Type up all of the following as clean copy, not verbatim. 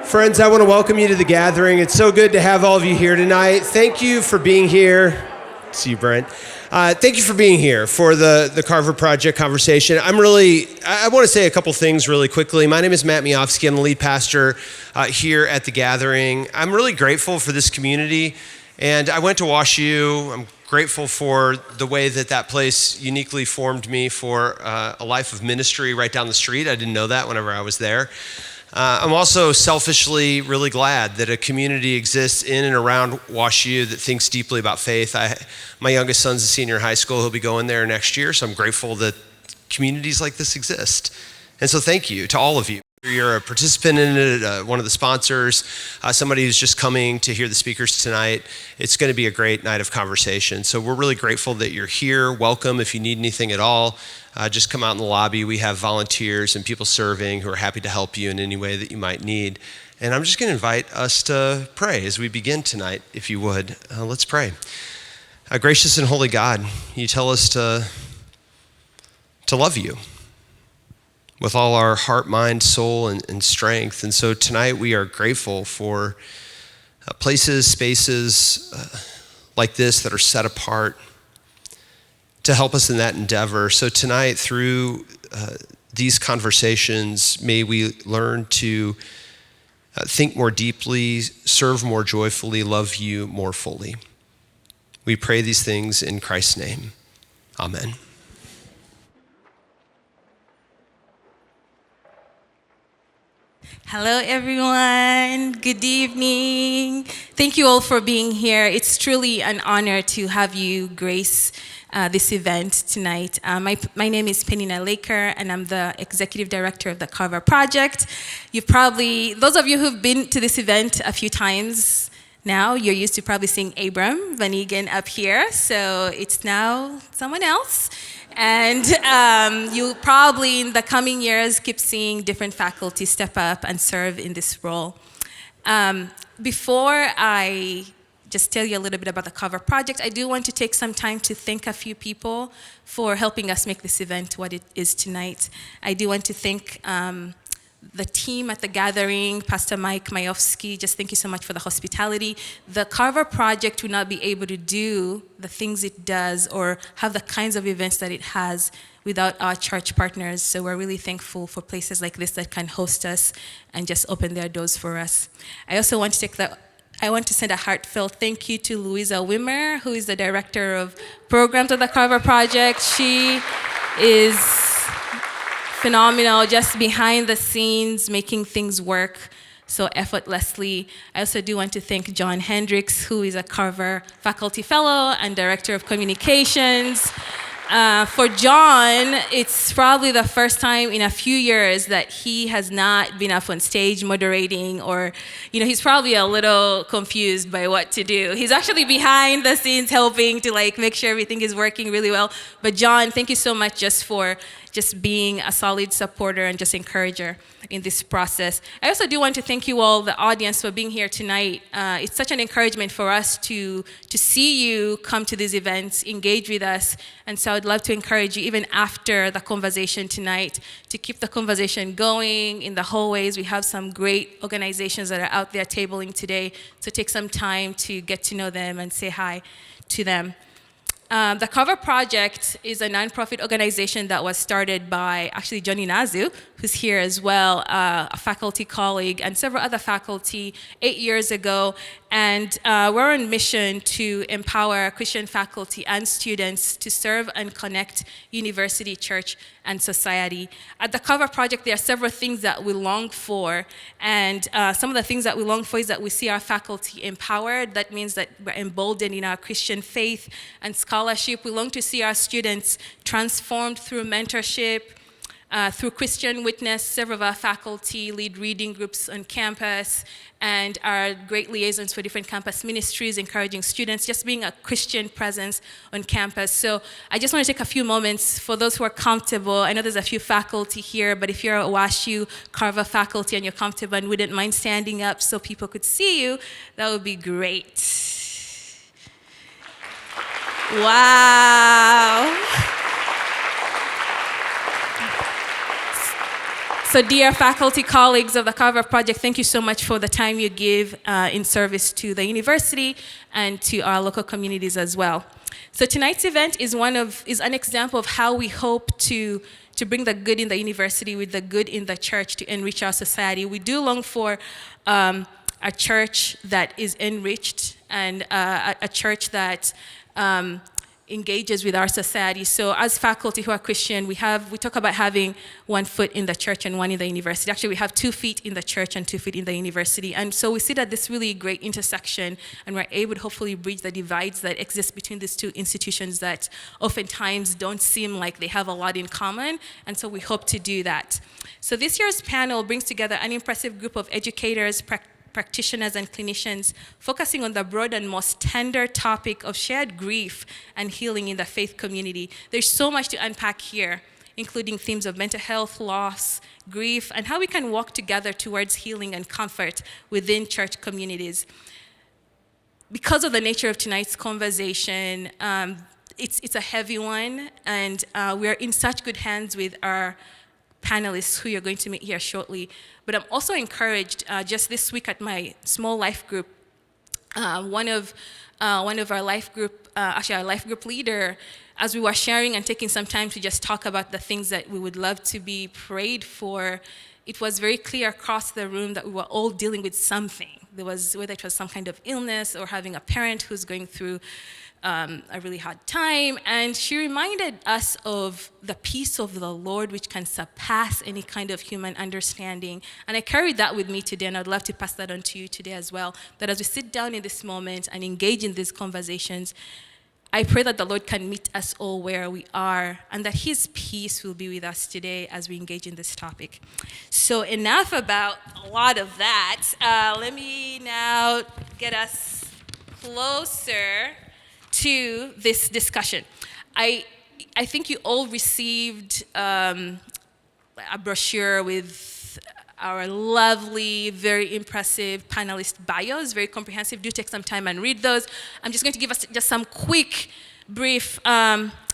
Friends, I want to welcome you to the gathering. It's so good to have all of you here tonight. Thank you for being here. See you, Brent. Thank you for being here for the Carver Project conversation. I want to say a couple things really quickly. My name is Matt Miofsky. I'm the lead pastor here at the gathering. I'm really grateful for this community, and I went to WashU. I'm grateful for the way that place uniquely formed me for a life of ministry right down the street. I didn't know that whenever I was there. I'm also selfishly really glad that a community exists in and around WashU that thinks deeply about faith. My youngest son's a senior in high school. He'll be going there next year, so I'm grateful that communities like this exist. And so thank you to all of you. You're a participant in it, one of the sponsors, somebody who's just coming to hear the speakers tonight. It's going to be a great night of conversation. So we're really grateful that you're here. Welcome. If you need anything at all, just come out in the lobby. We have volunteers and people serving who are happy to help you in any way that you might need. And I'm just going to invite us to pray as we begin tonight, if you would. Let's pray. Gracious and holy God, you tell us to love you with all our heart, mind, soul, and strength. And so tonight we are grateful for places, spaces like this that are set apart to help us in that endeavor. So tonight, through these conversations, may we learn to think more deeply, serve more joyfully, love you more fully. We pray these things in Christ's name. Amen. Hello, everyone. Good evening. Thank you all for being here. It's truly an honor to have you grace this event tonight. My name is Penina Laker, and I'm the executive director of the Carver Project. Those of you who've been to this event a few times now, you're used to probably seeing Abram Van Egan up here, so it's now someone else. And you'll probably, in the coming years, keep seeing different faculty step up and serve in this role. Before I just tell you a little bit about the Carver Project, I do want to take some time to thank a few people for helping us make this event what it is tonight. I do want to thank the team at the gathering, Pastor Mike Miofsky, just thank you so much for the hospitality. The Carver Project would not be able to do the things it does or have the kinds of events that it has without our church partners. So we're really thankful for places like this that can host us and just open their doors for us. I also want to send a heartfelt thank you to Louisa Wimmer, who is the director of programs of the Carver Project. She is phenomenal, just behind the scenes, making things work so effortlessly. I also do want to thank John Hendricks, who is a Carver faculty fellow and director of communications. For John, it's probably the first time in a few years that he has not been up on stage moderating, or, he's probably a little confused by what to do. He's actually behind the scenes helping to make sure everything is working really well. But John, thank you so much just for being a solid supporter and just encourager in this process. I also do want to thank you all, the audience, for being here tonight. It's such an encouragement for us to see you come to these events, engage with us. And so I'd love to encourage you, even after the conversation tonight, to keep the conversation going in the hallways. We have some great organizations that are out there tabling today, so take some time to get to know them and say hi to them. The Carver Project is a nonprofit organization that was started by actually Johnny Nazu, who's here as well, a faculty colleague, and several other faculty 8 years ago. And we're on mission to empower Christian faculty and students to serve and connect university, church, and society. At the Carver Project, there are several things that we long for. And some of the things that we long for is that we see our faculty empowered. That means that we're emboldened in our Christian faith and scholarship. We long to see our students transformed through mentorship, through Christian witness. Several of our faculty lead reading groups on campus and are great liaisons for different campus ministries, encouraging students, just being a Christian presence on campus. So I just want to take a few moments for those who are comfortable. I know there's a few faculty here, but if you're a WashU Carver faculty and you're comfortable and wouldn't mind standing up so people could see you, that would be great. Wow. So dear faculty, colleagues of the Carver Project, thank you so much for the time you give in service to the university and to our local communities as well. So tonight's event is an example of how we hope to bring the good in the university with the good in the church to enrich our society. We do long for a church that is enriched and a church that engages with our society. So as faculty who are Christian, we talk about having 1 foot in the church and 1 in the university. Actually, we have 2 feet in the church and 2 feet in the university. And so we see that this really great intersection, and we're able to hopefully bridge the divides that exist between these 2 institutions that oftentimes don't seem like they have a lot in common. And so we hope to do that. So this year's panel brings together an impressive group of educators, practitioners and clinicians focusing on the broad and most tender topic of shared grief and healing in the faith community. There's so much to unpack here, including themes of mental health, loss, grief, and how we can walk together towards healing and comfort within church communities. Because of the nature of tonight's conversation, it's a heavy one, and we are in such good hands with our panelists who you're going to meet here shortly. But I'm also encouraged, just this week at my small life group, one of our life group, our life group leader, as we were sharing and taking some time to just talk about the things that we would love to be prayed for, it was very clear across the room that we were all dealing with something. Whether it was some kind of illness or having a parent who's going through a really hard time, and she reminded us of the peace of the Lord, which can surpass any kind of human understanding. And I carried that with me today, and I'd love to pass that on to you today as well, that as we sit down in this moment and engage in these conversations, I pray that the Lord can meet us all where we are, and that his peace will be with us today as we engage in this topic. So enough about a lot of that. Let me now get us closer to this discussion. I think you all received a brochure with our lovely, very impressive panelist bios, very comprehensive. Do take some time and read those. I'm just going to give us just some quick, brief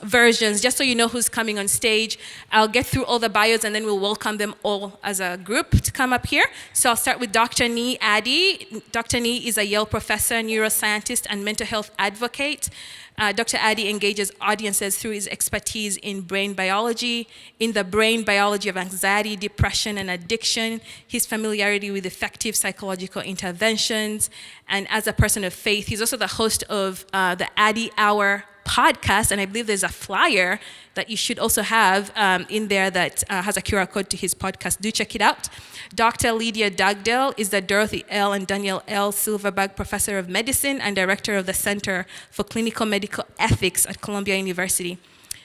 versions, just so you know who's coming on stage. I'll get through all the bios, and then we'll welcome them all as a group to come up here. So I'll start with Dr. Nii Addy. Dr. Nii is a Yale professor, neuroscientist, and mental health advocate. Dr. Addy engages audiences through his expertise in brain biology, in the brain biology of anxiety, depression, and addiction, his familiarity with effective psychological interventions, and as a person of faith, he's also the host of the Addy Hour podcast, and I believe there's a flyer that you should also have in there that has a QR code to his podcast. Do check it out. Dr. Lydia Dugdale is the Dorothy L. and Daniel L. Silverberg Professor of Medicine and Director of the Center for Clinical Medical Ethics at Columbia University.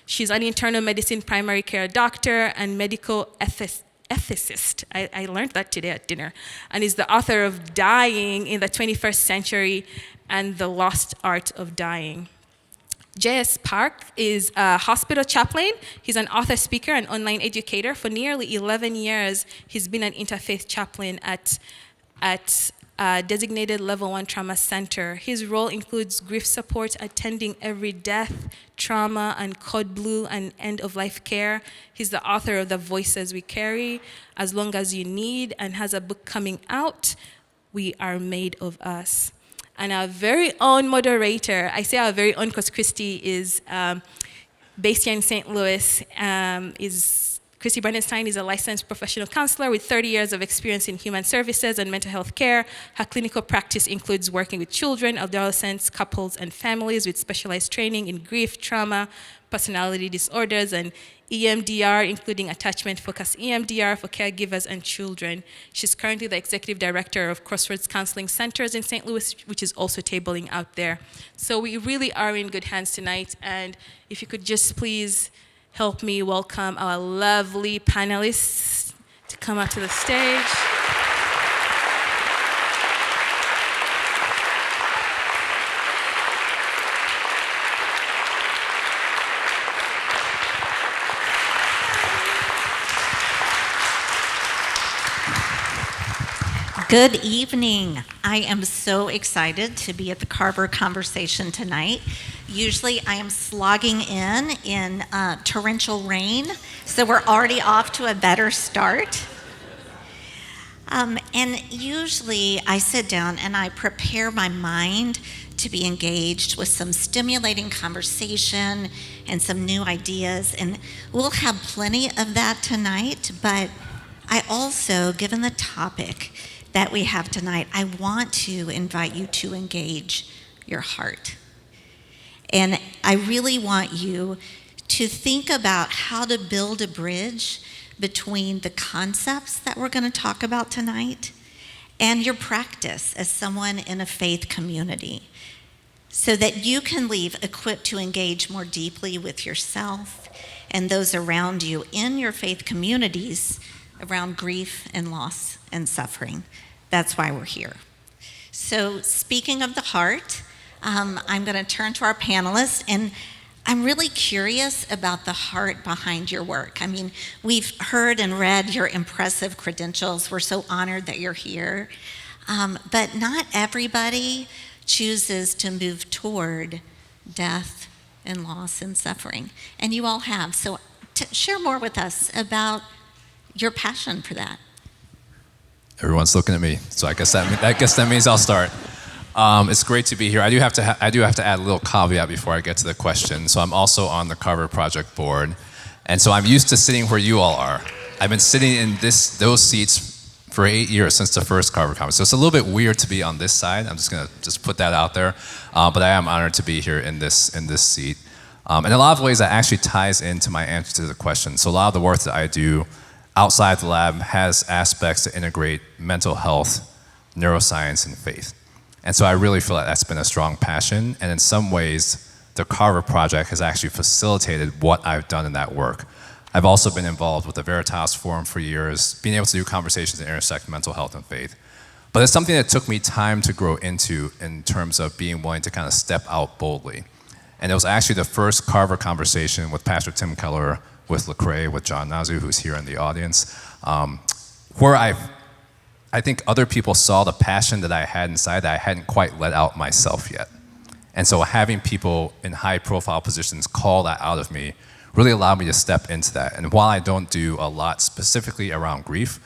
She's an internal medicine primary care doctor and medical ethicist. I learned that today at dinner, and is the author of Dying in the 21st Century and the Lost Art of Dying. J.S. Park is a hospital chaplain. He's an author, speaker, and online educator. For nearly 11 years, he's been an interfaith chaplain at a designated Level 1 trauma center. His role includes grief support, attending every death, trauma, and code blue, and end-of-life care. He's the author of The Voices We Carry, As Long As You Need, and has a book coming out, We Are Made of Us. And our very own moderator, I say our very own because Christi is based here in St. Louis, Christi Brandenstein is a licensed professional counselor with 30 years of experience in human services and mental health care. Her clinical practice includes working with children, adolescents, couples, and families with specialized training in grief, trauma, personality disorders, and EMDR, including attachment-focused EMDR for caregivers and children. She's currently the executive director of Crossroads Counseling Centers in St. Louis, which is also tabling out there. So we really are in good hands tonight, and if you could just please help me welcome our lovely panelists to come out to the stage. Good evening. I am so excited to be at the Carver Conversation tonight. Usually I am slogging in torrential rain, so we're already off to a better start. And usually I sit down and I prepare my mind to be engaged with some stimulating conversation and some new ideas. And we'll have plenty of that tonight, but I also, given the topic that we have tonight, I want to invite you to engage your heart. And I really want you to think about how to build a bridge between the concepts that we're going to talk about tonight and your practice as someone in a faith community, so that you can leave equipped to engage more deeply with yourself and those around you in your faith communities around grief and loss and suffering. That's why we're here. So speaking of the heart, I'm going to turn to our panelists, and I'm really curious about the heart behind your work. I mean, we've heard and read your impressive credentials. We're so honored that you're here. But not everybody chooses to move toward death and loss and suffering. And you all have. So share more with us about your passion for that. Everyone's looking at me, so I guess that means I'll start. It's great to be here. I do have to add a little caveat before I get to the question. So I'm also on the Carver Project board, and so I'm used to sitting where you all are. I've been sitting in those seats for 8 years since the first Carver Conference. So it's a little bit weird to be on this side. I'm just gonna put that out there, but I am honored to be here in this seat. In a lot of ways, that actually ties into my answer to the question. So a lot of the work that I do outside the lab has aspects to integrate mental health, neuroscience, and faith. And so I really feel like that's been a strong passion, and in some ways, the Carver Project has actually facilitated what I've done in that work. I've also been involved with the Veritas Forum for years, being able to do conversations that intersect mental health and faith. But it's something that took me time to grow into in terms of being willing to kind of step out boldly. And it was actually the first Carver Conversation with Pastor Tim Keller, with Lecrae, with John Nazu, who's here in the audience, where I think other people saw the passion that I had inside that I hadn't quite let out myself yet. And so having people in high profile positions call that out of me really allowed me to step into that. And while I don't do a lot specifically around grief,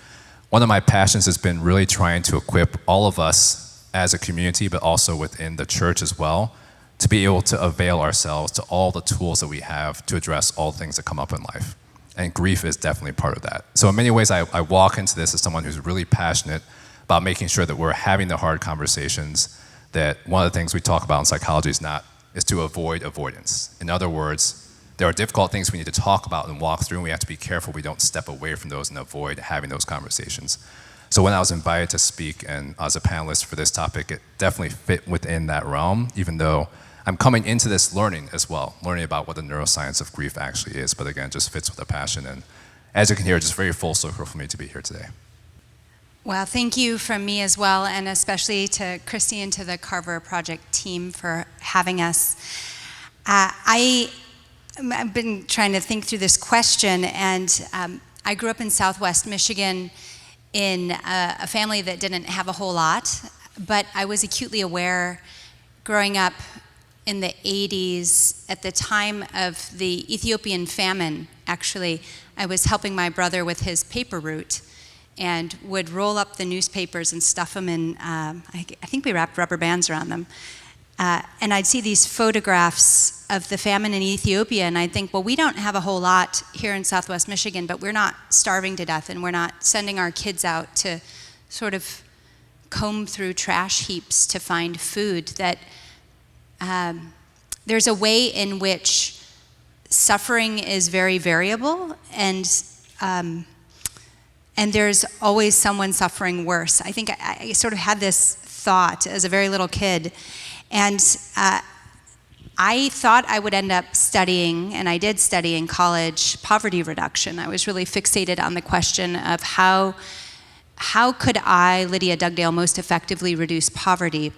one of my passions has been really trying to equip all of us as a community, but also within the church as well, to be able to avail ourselves to all the tools that we have to address all things that come up in life. And grief is definitely part of that. So in many ways, I walk into this as someone who's really passionate about making sure that we're having the hard conversations, that one of the things we talk about in psychology is to avoid avoidance. In other words, there are difficult things we need to talk about and walk through, and we have to be careful we don't step away from those and avoid having those conversations. So when I was invited to speak and as a panelist for this topic, it definitely fit within that realm, even though I'm coming into this learning as well, learning about what the neuroscience of grief actually is, but again, just fits with the passion. And as you can hear, just very full circle for me to be here today. Well, thank you from me as well, and especially to Christi and to the Carver Project team for having us. I've been trying to think through this question, and I grew up in Southwest Michigan in a family that didn't have a whole lot, but I was acutely aware growing up in the 80s, at the time of the Ethiopian famine, actually, I was helping my brother with his paper route and would roll up the newspapers and stuff them in, I think we wrapped rubber bands around them. And I'd see these photographs of the famine in Ethiopia, and I'd think, well, we don't have a whole lot here in Southwest Michigan, but we're not starving to death, and we're not sending our kids out to sort of comb through trash heaps to find food. That there's a way in which suffering is very variable, and there's always someone suffering worse. I think I sort of had this thought as a very little kid, and I thought I would end up studying, and I did study in college, poverty reduction. I was really fixated on the question of how could I, Lydia Dugdale, most effectively reduce poverty,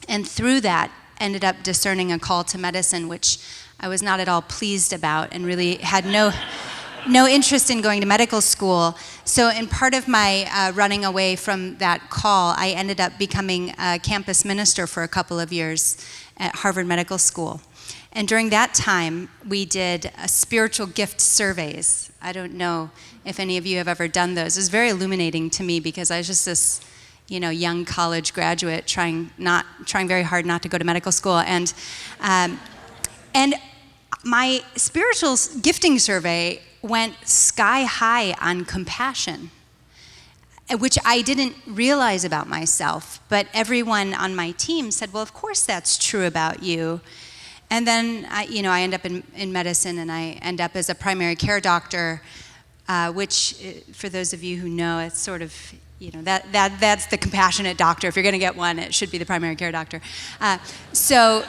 and through that, ended up discerning a call to medicine, which I was not at all pleased about and really had no interest in going to medical school. So in part of my running away from that call, I ended up becoming a campus minister for a couple of years at Harvard Medical School. And during that time, we did spiritual gift surveys. I don't know if any of you have ever done those. It was very illuminating to me because I was just this, young college graduate trying very hard not to go to medical school. And my spiritual gifting survey went sky high on compassion, which I didn't realize about myself. But everyone on my team said, well, of course that's true about you. And then, I end up in medicine, and I end up as a primary care doctor, which, for those of you who know, it's sort of, that's the compassionate doctor. If you're going to get one, it should be the primary care doctor. So,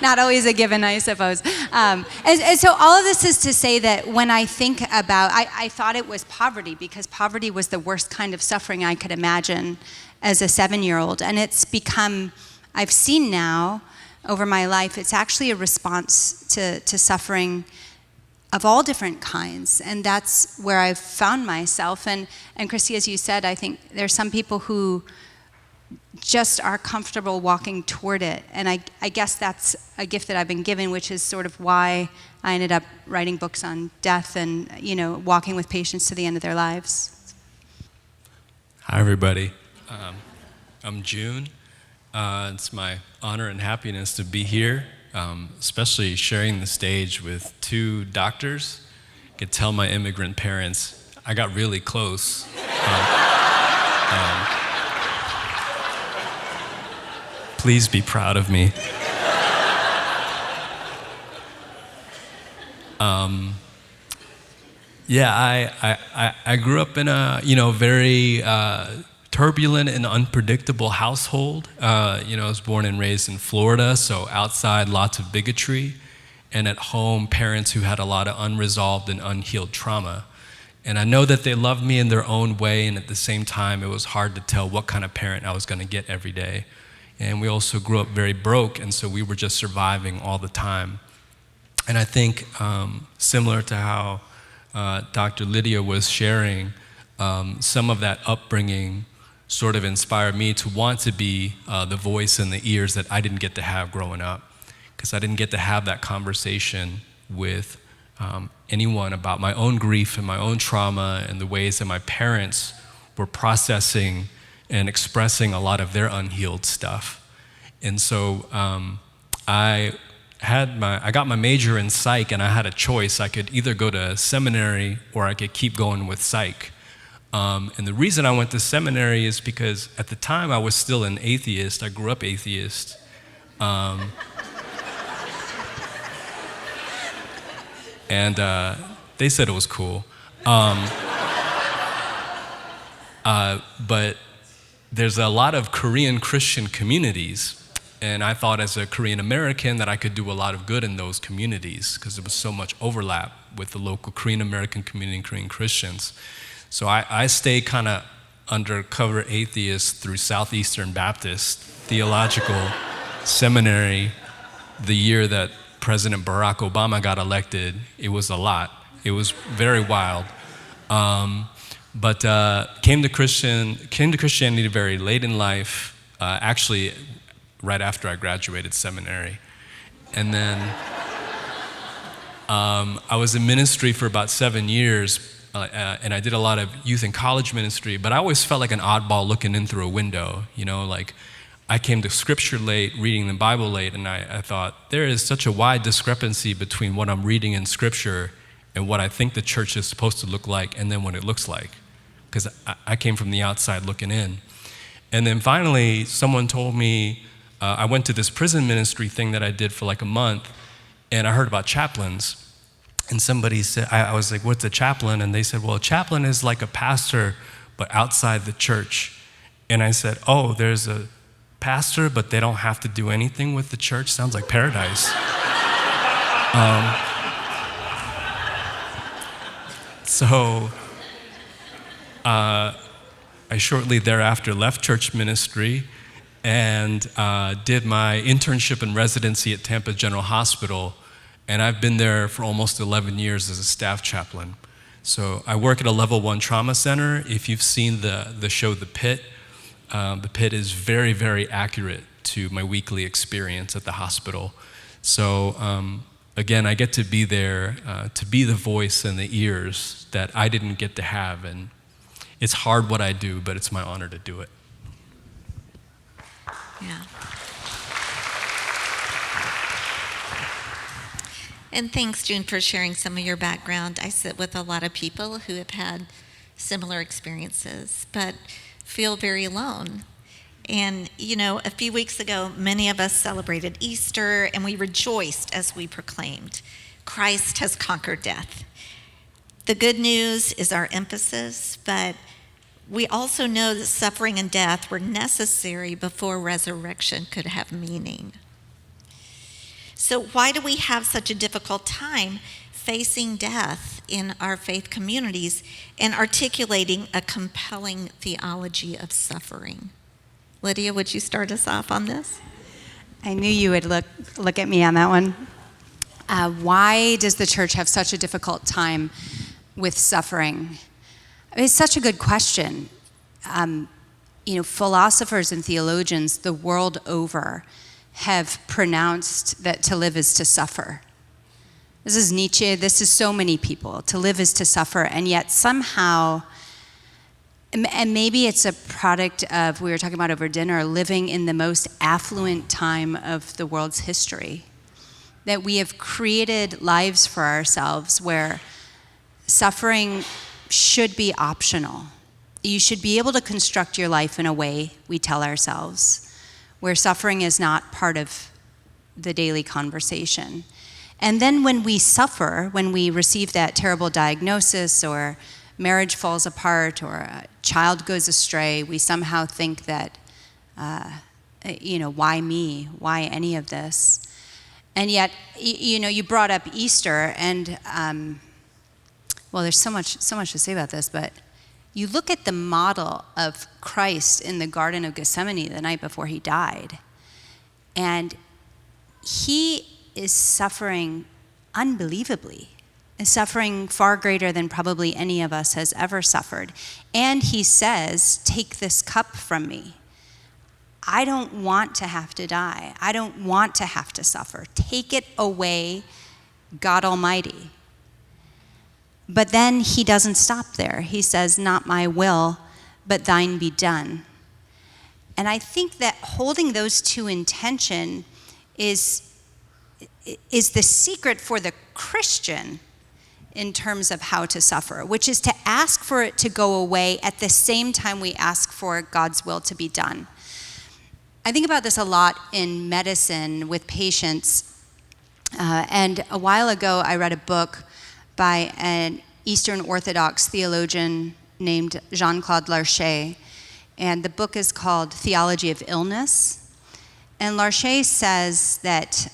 not always a given, I suppose. And so all of this is to say that when I think about, I thought it was poverty, because poverty was the worst kind of suffering I could imagine as a 7-year-old. And it's become, I've seen now, over my life, it's actually a response to suffering of all different kinds, and that's where I've found myself. And Christi, as you said, I think there's some people who just are comfortable walking toward it, and I guess that's a gift that I've been given, which is sort of why I ended up writing books on death and walking with patients to the end of their lives. Hi, everybody. I'm June. It's my honor and happiness to be here, especially sharing the stage with 2 doctors. I could tell my immigrant parents I got really close. Please be proud of me. I grew up in a very turbulent and unpredictable household. I was born and raised in Florida, so outside lots of bigotry, and at home parents who had a lot of unresolved and unhealed trauma. And I know that they loved me in their own way, and at the same time it was hard to tell what kind of parent I was going to get every day. And we also grew up very broke, and so we were just surviving all the time. And I think similar to how Dr. Lydia was sharing, some of that upbringing sort of inspired me to want to be the voice and the ears that I didn't get to have growing up, because I didn't get to have that conversation with anyone about my own grief and my own trauma and the ways that my parents were processing and expressing a lot of their unhealed stuff. And so I got my major in psych, and I had a choice. I could either go to seminary or I could keep going with psych. And the reason I went to seminary is because at the time I was still an atheist. I grew up atheist. And they said it was cool. But there's a lot of Korean Christian communities, and I thought as a Korean American that I could do a lot of good in those communities because there was so much overlap with the local Korean American community and Korean Christians. So I stayed kind of undercover atheist through Southeastern Baptist Theological Seminary the year that President Barack Obama got elected. It was a lot. It was very wild. But came to Christianity very late in life, actually right after I graduated seminary. And then I was in ministry for about 7 years, and I did a lot of youth and college ministry, but I always felt like an oddball looking in through a window, like I came to scripture late, reading the Bible late, and I thought, there is such a wide discrepancy between what I'm reading in scripture and what I think the church is supposed to look like and then what it looks like. Because I came from the outside looking in. And then finally, someone told me, I went to this prison ministry thing that I did for like a month, and I heard about chaplains. And somebody said, I was like, what's a chaplain? And they said, well, a chaplain is like a pastor, but outside the church. And I said, oh, there's a pastor, but they don't have to do anything with the church? Sounds like paradise. So I shortly thereafter left church ministry and did my internship and residency at Tampa General Hospital. And I've been there for almost 11 years as a staff chaplain. So I work at a level 1 trauma center. If you've seen the show The Pit is very, very accurate to my weekly experience at the hospital. So again, I get to be there to be the voice and the ears that I didn't get to have. And it's hard what I do, but it's my honor to do it. Yeah. And thanks, June, for sharing some of your background. I sit with a lot of people who have had similar experiences, but feel very alone. And, you know, a few weeks ago, many of us celebrated Easter, and we rejoiced as we proclaimed, Christ has conquered death. The good news is our emphasis, but we also know that suffering and death were necessary before resurrection could have meaning. So why do we have such a difficult time facing death in our faith communities and articulating a compelling theology of suffering? Lydia, would you start us off on this? I knew you would look at me on that one. Why does the church have such a difficult time with suffering? I mean, it's such a good question. Philosophers and theologians the world over have pronounced that to live is to suffer. This is Nietzsche, this is so many people. To live is to suffer, and yet somehow, and maybe it's a product of, we were talking about over dinner, living in the most affluent time of the world's history, that we have created lives for ourselves where suffering should be optional. You should be able to construct your life in a way, we tell ourselves, where suffering is not part of the daily conversation. And then when we suffer, when we receive that terrible diagnosis or marriage falls apart or a child goes astray, we somehow think that, why me? Why any of this? And yet, you brought up Easter, and there's so much to say about this, but you look at the model of Christ in the Garden of Gethsemane the night before he died, and he is suffering unbelievably, is suffering far greater than probably any of us has ever suffered. And he says, "Take this cup from me. I don't want to have to die. I don't want to have to suffer. Take it away, God Almighty." But then he doesn't stop there. He says, "Not my will, but thine be done." And I think that holding those two in tension is the secret for the Christian in terms of how to suffer, which is to ask for it to go away at the same time we ask for God's will to be done. I think about this a lot in medicine with patients. And a while ago, I read a book by an Eastern Orthodox theologian named Jean-Claude Larcher. And the book is called Theology of Illness. And Larcher says that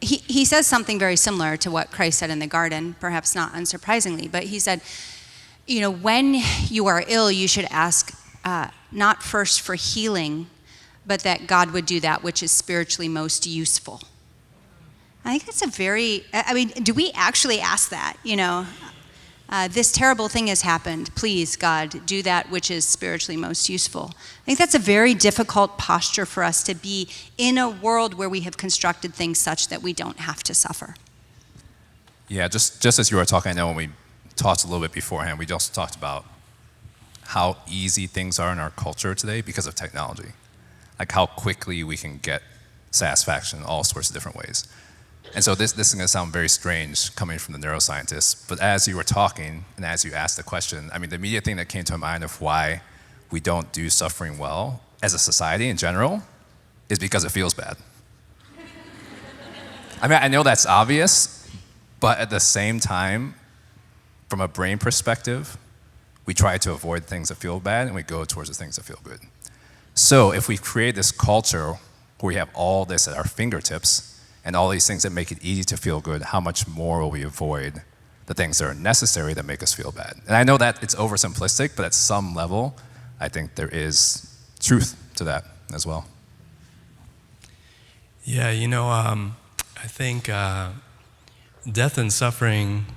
he says something very similar to what Christ said in the garden, perhaps not unsurprisingly, but he said, when you are ill, you should ask not first for healing, but that God would do that which is spiritually most useful. I think that's do we actually ask that? This terrible thing has happened. Please, God, do that which is spiritually most useful. I think that's a very difficult posture for us to be in a world where we have constructed things such that we don't have to suffer. Yeah, just as you were talking, I know when we talked a little bit beforehand, we just talked about how easy things are in our culture today because of technology. Like how quickly we can get satisfaction in all sorts of different ways. And so this is going to sound very strange coming from the neuroscientists, but as you were talking and as you asked the question, the immediate thing that came to my mind of why we don't do suffering well as a society in general is because it feels bad. I know that's obvious, but at the same time, from a brain perspective, we try to avoid things that feel bad and we go towards the things that feel good. So if we create this culture where we have all this at our fingertips, and all these things that make it easy to feel good, how much more will we avoid the things that are necessary that make us feel bad? And I know that it's oversimplistic, but at some level, I think there is truth to that as well. Yeah, I I think death and suffering,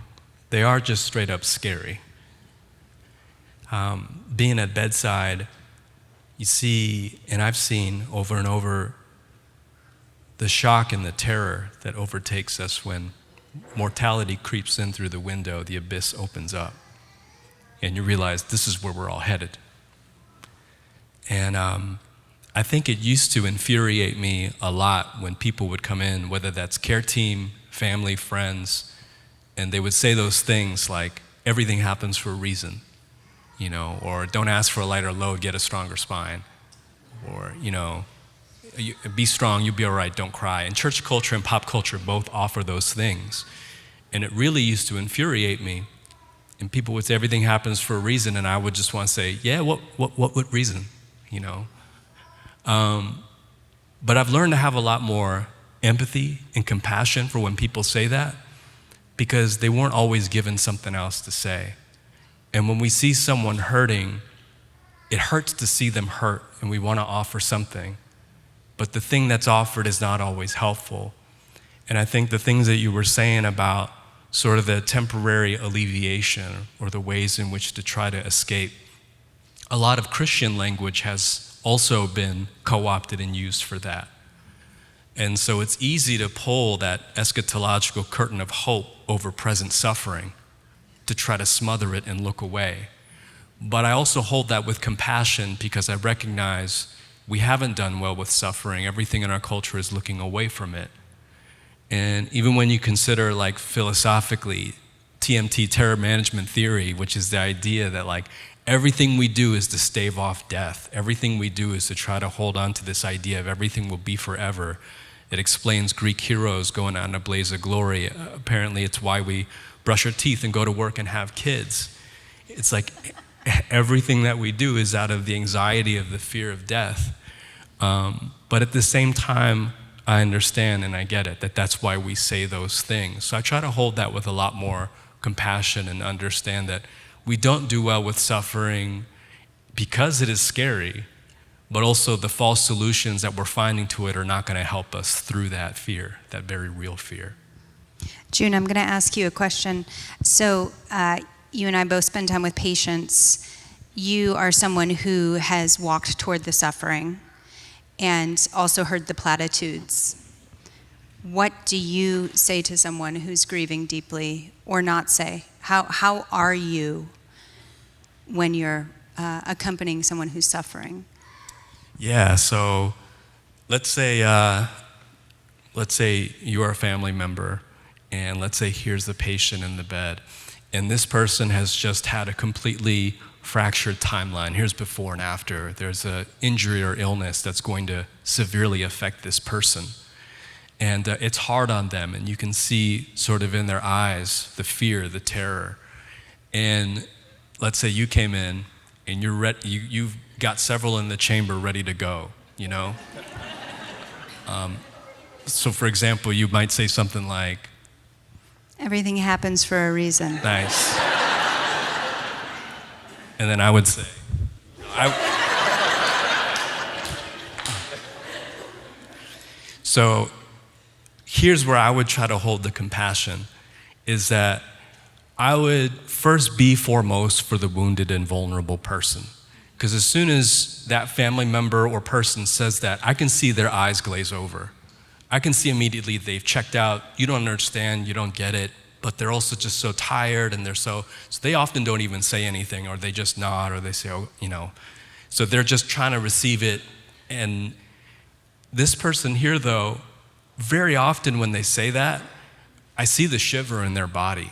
they are just straight up scary. Being at bedside, you see, and I've seen over and over, the shock and the terror that overtakes us when mortality creeps in through the window, the abyss opens up, and you realize this is where we're all headed. And I think it used to infuriate me a lot when people would come in, whether that's care team, family, friends, and they would say those things like, everything happens for a reason, you know, or don't ask for a lighter load, get a stronger spine, or, you know, be strong, you'll be all right, don't cry. And church culture and pop culture both offer those things. And it really used to infuriate me. And people would say everything happens for a reason, and I would just want to say, yeah, what reason, you know? But I've learned to have a lot more empathy and compassion for when people say that, because they weren't always given something else to say. And when we see someone hurting, it hurts to see them hurt, and we want to offer something. But the thing that's offered is not always helpful. And I think the things that you were saying about sort of the temporary alleviation or the ways in which to try to escape, a lot of Christian language has also been co-opted and used for that. And so it's easy to pull that eschatological curtain of hope over present suffering to try to smother it and look away. But I also hold that with compassion, because I recognize we haven't done well with suffering. Everything in our culture is looking away from it. And even when you consider, like, philosophically, TMT, terror management theory, which is the idea that, like, everything we do is to stave off death. Everything we do is to try to hold on to this idea of everything will be forever. It explains Greek heroes going out in a blaze of glory. Apparently, it's why we brush our teeth and go to work and have kids. It's like everything that we do is out of the anxiety of the fear of death. But at the same time, I understand and I get it, that that's why we say those things. So I try to hold that with a lot more compassion and understand that we don't do well with suffering because it is scary, but also the false solutions that we're finding to it are not going to help us through that fear, that very real fear. June, I'm going to ask you a question. So you and I both spend time with patients. You are someone who has walked toward the suffering and also heard the platitudes. What do you say to someone who's grieving deeply, or not say? How are you when you're accompanying someone who's suffering? Yeah, so let's say you're a family member, and let's say here's the patient in the bed, and this person has just had a completely fractured timeline. Here's before and after. There's an injury or illness that's going to severely affect this person. And it's hard on them, and you can see sort of in their eyes the fear, the terror. And let's say you came in and you've got several in the chamber ready to go, you know? So for example, you might say something like, everything happens for a reason. Nice. And then I would say, so here's where I would try to hold the compassion, is that I would first be foremost for the wounded and vulnerable person. Because as soon as that family member or person says that, I can see their eyes glaze over. I can see immediately they've checked out, you don't understand, you don't get it, but they're also just so tired, and so they often don't even say anything, or they just nod, or they say, oh, you know. So they're just trying to receive it. And this person here, though, very often when they say that, I see the shiver in their body.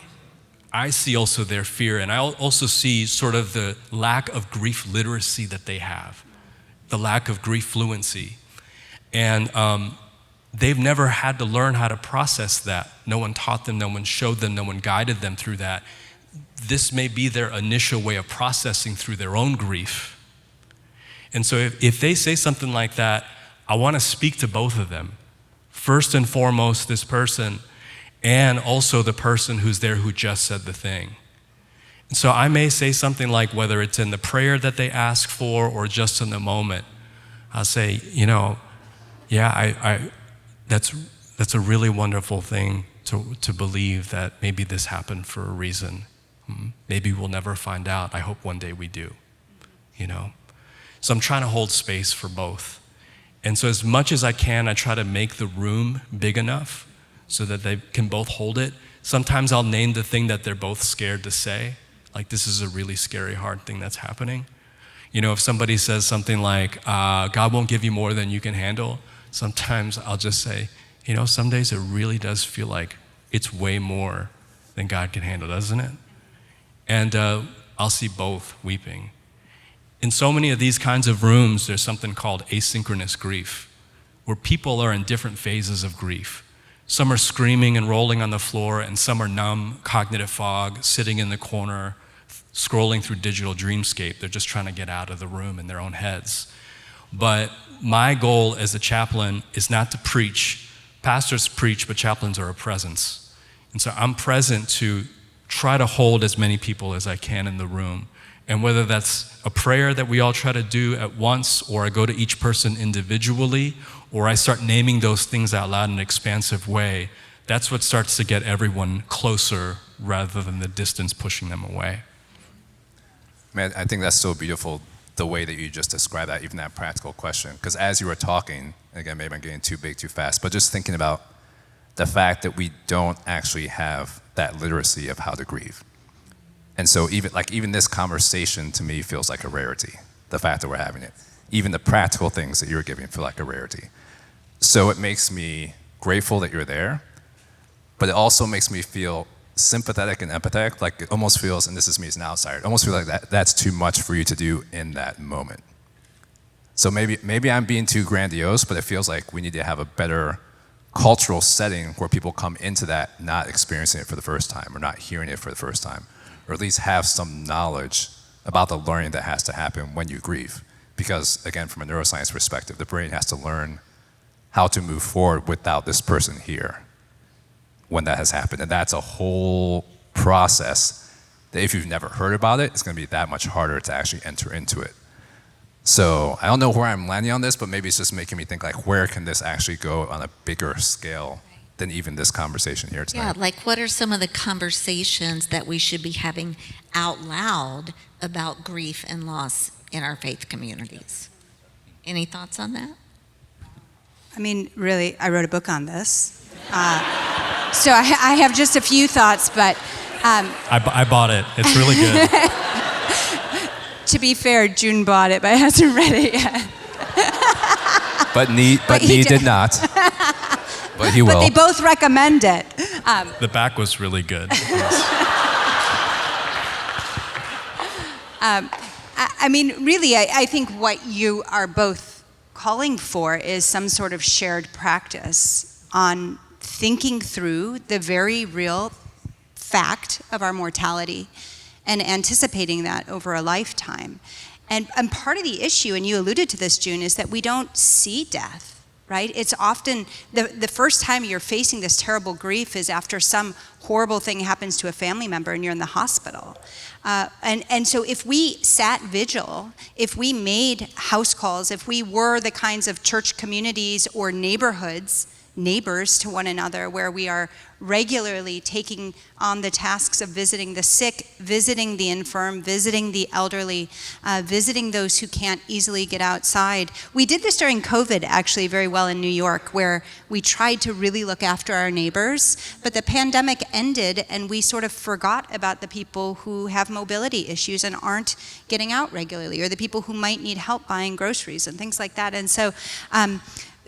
I see also their fear, and I also see sort of the lack of grief literacy that they have, the lack of grief fluency. And they've never had to learn how to process that. No one taught them, no one showed them, no one guided them through that. This may be their initial way of processing through their own grief. And so if they say something like that, I want to speak to both of them. First and foremost, this person, and also the person who's there who just said the thing. And so I may say something like, whether it's in the prayer that they ask for or just in the moment, I'll say, you know, yeah, that's That's a really wonderful thing to believe that maybe this happened for a reason. Maybe we'll never find out. I hope one day we do, you know? So I'm trying to hold space for both. And so as much as I can, I try to make the room big enough so that they can both hold it. Sometimes I'll name the thing that they're both scared to say. Like, this is a really scary, hard thing that's happening. You know, if somebody says something like, God won't give you more than you can handle, sometimes I'll just say, you know, some days it really does feel like it's way more than God can handle, doesn't it? And I'll see both weeping. In so many of these kinds of rooms, there's something called asynchronous grief, where people are in different phases of grief. Some are screaming and rolling on the floor, and some are numb, cognitive fog, sitting in the corner, scrolling through digital dreamscape. They're just trying to get out of the room in their own heads. But my goal as a chaplain is not to preach. Pastors preach, but chaplains are a presence. And so I'm present to try to hold as many people as I can in the room. And whether that's a prayer that we all try to do at once, or I go to each person individually, or I start naming those things out loud in an expansive way, that's what starts to get everyone closer rather than the distance pushing them away. Man, I think that's so beautiful, the way that you just described that, even that practical question. Because as you were talking, again, maybe I'm getting too big too fast, but just thinking about the fact that we don't actually have that literacy of how to grieve. And so even this conversation to me feels like a rarity, the fact that we're having it. Even the practical things that you're giving feel like a rarity. So it makes me grateful that you're there, but it also makes me feel sympathetic and empathetic. Like, it almost feels, and this is me as an outsider, it almost feels like that's too much for you to do in that moment. So maybe I'm being too grandiose, but it feels like we need to have a better cultural setting where people come into that not experiencing it for the first time, or not hearing it for the first time, or at least have some knowledge about the learning that has to happen when you grieve. Because again, from a neuroscience perspective, the brain has to learn how to move forward without this person here when that has happened. And that's a whole process that if you've never heard about it, it's gonna be that much harder to actually enter into it. So I don't know where I'm landing on this, but maybe it's just making me think, like, where can this actually go on a bigger scale than even this conversation here tonight? Yeah, like, what are some of the conversations that we should be having out loud about grief and loss in our faith communities? Any thoughts on that? I mean, really, I wrote a book on this. So I have just a few thoughts, but... I bought it. It's really good. To be fair, June bought it, but hasn't read it yet. But Nii did not. But he will. But they both recommend it. The back was really good. I mean, really, I think what you are both calling for is some sort of shared practice on thinking through the very real fact of our mortality and anticipating that over a lifetime. And part of the issue, and you alluded to this, June, is that we don't see death, right? It's often the first time you're facing this terrible grief is after some horrible thing happens to a family member and you're in the hospital. And so if we sat vigil, if we made house calls, if we were the kinds of church communities or neighbors to one another, where we are regularly taking on the tasks of visiting the sick, visiting the infirm, visiting the elderly, visiting those who can't easily get outside. We did this during COVID actually very well in New York, where we tried to really look after our neighbors, but the pandemic ended and we sort of forgot about the people who have mobility issues and aren't getting out regularly, or the people who might need help buying groceries and things like that. And so,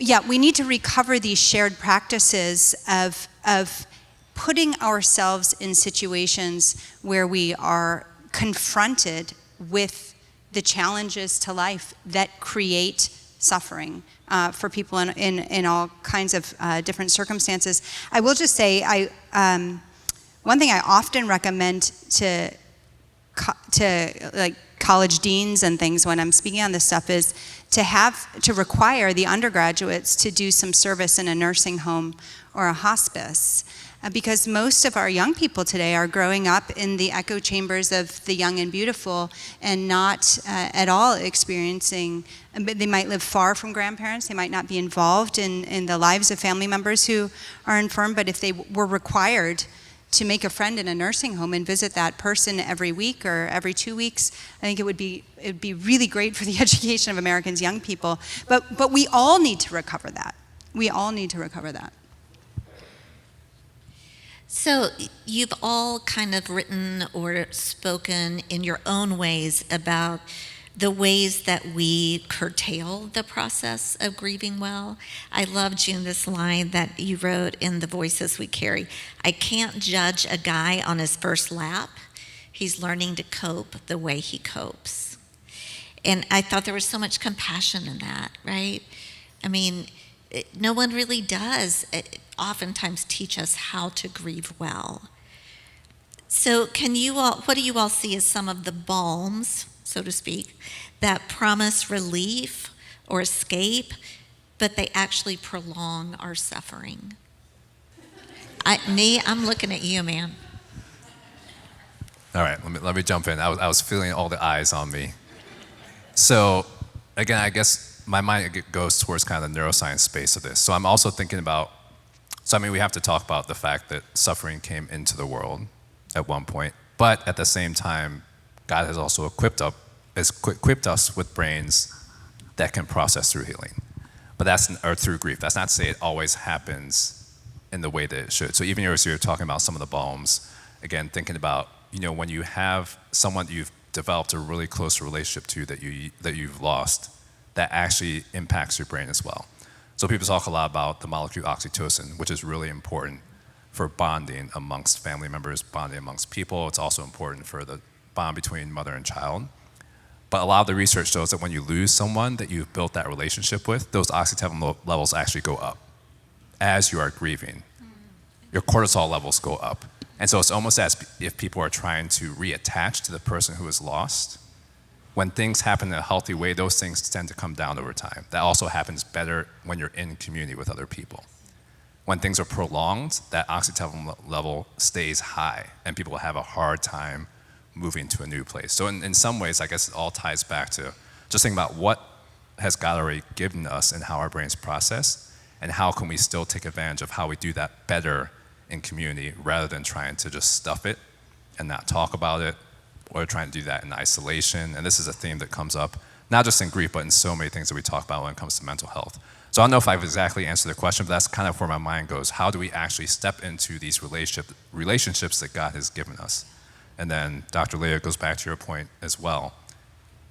yeah, we need to recover these shared practices of putting ourselves in situations where we are confronted with the challenges to life that create suffering for people in all kinds of different circumstances. I will just say, one thing I often recommend to like college deans and things when I'm speaking on this stuff is to require the undergraduates to do some service in a nursing home or a hospice. because most of our young people today are growing up in the echo chambers of the young and beautiful and not at all experiencing, they might live far from grandparents, they might not be involved in the lives of family members who are infirm, but if they were required to make a friend in a nursing home and visit that person every week or every 2 weeks, I think it'd be really great for the education of Americans' young people. But we all need to recover that. We all need to recover that. So you've all kind of written or spoken in your own ways about the ways that we curtail the process of grieving well. I love, June, this line that you wrote in The Voices We Carry. I can't judge a guy on his first lap. He's learning to cope the way he copes. And I thought there was so much compassion in that, right? I mean, no one really does oftentimes teach us how to grieve well. So what do you all see as some of the balms, so to speak, that promise relief or escape, but they actually prolong our suffering? Nii, I'm looking at you, man. All right, let me jump in. I was feeling all the eyes on me. So again, I guess my mind goes towards kind of the neuroscience space of this. So I'm also thinking about, we have to talk about the fact that suffering came into the world at one point, but at the same time, God has also equipped us with brains that can process through healing, or through grief. That's not to say it always happens in the way that it should. So even as you're talking about some of the balms, again, thinking about, when you have someone that you've developed a really close relationship to that you've lost, that actually impacts your brain as well. So people talk a lot about the molecule oxytocin, which is really important for bonding amongst family members, bonding amongst people. It's also important for the bond between mother and child. But a lot of the research shows that when you lose someone that you've built that relationship with, those oxytocin levels actually go up as you are grieving. Your cortisol levels go up. And so it's almost as if people are trying to reattach to the person who is lost. When things happen in a healthy way, those things tend to come down over time. That also happens better when you're in community with other people. When things are prolonged, that oxytocin level stays high, and people have a hard time moving to a new place. So in some ways, I guess it all ties back to just thinking about what has God already given us and how our brains process, and how can we still take advantage of how we do that better in community rather than trying to just stuff it and not talk about it, or trying to do that in isolation. And this is a theme that comes up, not just in grief, but in so many things that we talk about when it comes to mental health. So I don't know if I've exactly answered the question, but that's kind of where my mind goes. How do we actually step into these relationships that God has given us? And then Dr. Lydia, goes back to your point as well.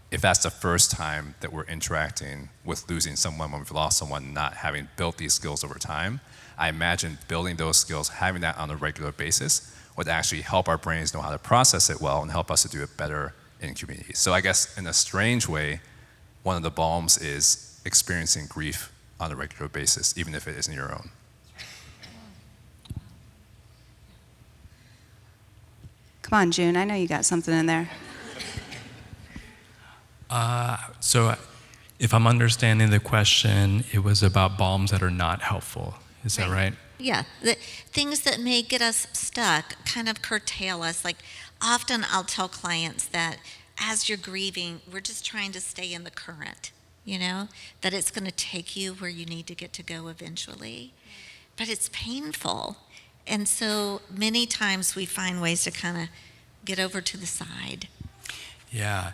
If that's the first time that we're interacting with losing someone, when we've lost someone, not having built these skills over time, I imagine building those skills, having that on a regular basis, would actually help our brains know how to process it well and help us to do it better in community. So I guess in a strange way, one of the balms is experiencing grief on a regular basis, even if it isn't your own. Come on, June, I know you got something in there. So if I'm understanding the question, it was about balms that are not helpful. Is that right? Yeah, the things that may get us stuck, kind of curtail us. Like often I'll tell clients that as you're grieving, we're just trying to stay in the current, that it's going to take you where you need to get to go eventually. But it's painful. And so many times we find ways to kind of get over to the side. Yeah.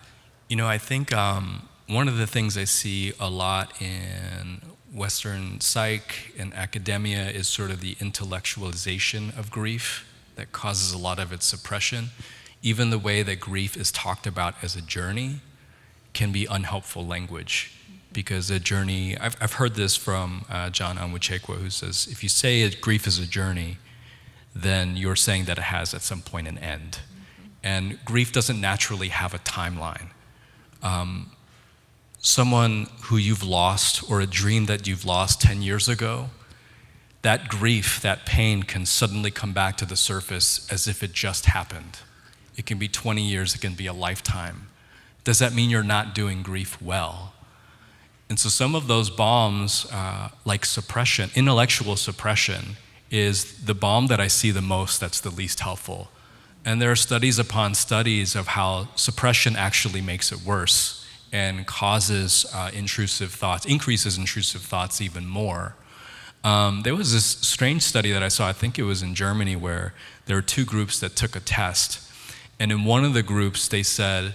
I think one of the things I see a lot in Western psych and academia is sort of the intellectualization of grief that causes a lot of its suppression. Even the way that grief is talked about as a journey can be unhelpful language, because a journey, I've heard this from John Onwuchekwa, who says, if you say grief is a journey, then you're saying that it has at some point an end. And grief doesn't naturally have a timeline. Someone who you've lost, or a dream that you've lost 10 years ago, that grief, that pain can suddenly come back to the surface as if it just happened. It can be 20 years, it can be a lifetime. Does that mean you're not doing grief well? And so some of those balms, like suppression, intellectual suppression, is the balm that I see the most that's the least helpful. And there are studies upon studies of how suppression actually makes it worse and causes increases intrusive thoughts even more. There was this strange study that I saw, I think it was in Germany, where there were two groups that took a test. And in one of the groups, they said,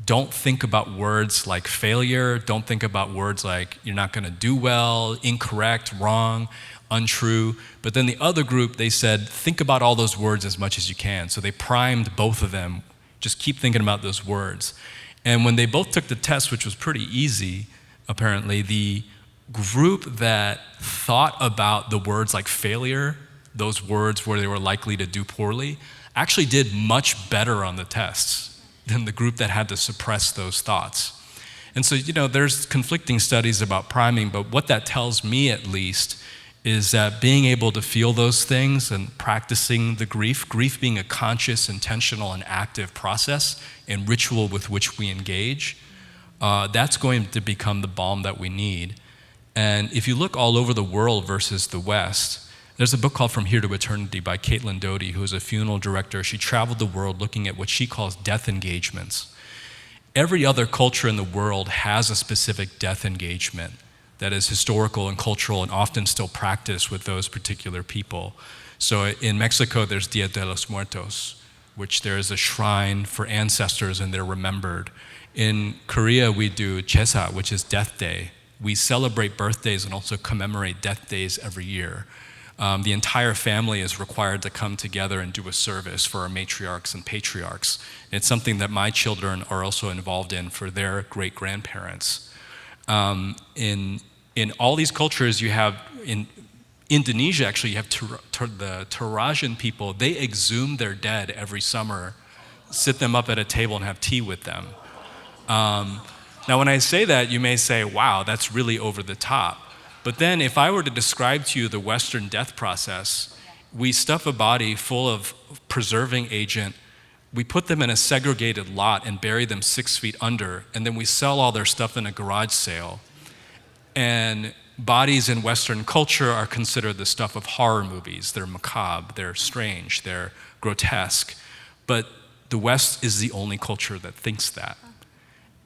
don't think about words like failure, don't think about words like you're not gonna do well, incorrect, wrong, untrue. But then the other group, they said, think about all those words as much as you can. So they primed both of them, just keep thinking about those words. And when they both took the test, which was pretty easy, apparently, the group that thought about the words like failure, those words where they were likely to do poorly, actually did much better on the tests than the group that had to suppress those thoughts. And so, there's conflicting studies about priming, but what that tells me at least is that being able to feel those things and practicing the grief being a conscious, intentional, and active process and ritual with which we engage, that's going to become the balm that we need. And if you look all over the world versus the West, there's a book called From Here to Eternity by Caitlin Doty, who is a funeral director. She traveled the world looking at what she calls death engagements. Every other culture in the world has a specific death engagement that is historical and cultural and often still practiced with those particular people. So in Mexico, there's Dia de los Muertos, which there is a shrine for ancestors and they're remembered. In Korea, we do Chesa, which is Death Day. We celebrate birthdays and also commemorate death days every year. The entire family is required to come together and do a service for our matriarchs and patriarchs. It's something that my children are also involved in for their great-grandparents. In all these cultures, you have, in Indonesia actually, you have the Torajan people. They exhume their dead every summer, sit them up at a table and have tea with them. Now when I say that, you may say, wow, that's really over the top. But then if I were to describe to you the Western death process, we stuff a body full of preserving agent, we put them in a segregated lot and bury them 6 feet under, and then we sell all their stuff in a garage sale. And bodies in Western culture are considered the stuff of horror movies. They're macabre, they're strange, they're grotesque. But the West is the only culture that thinks that.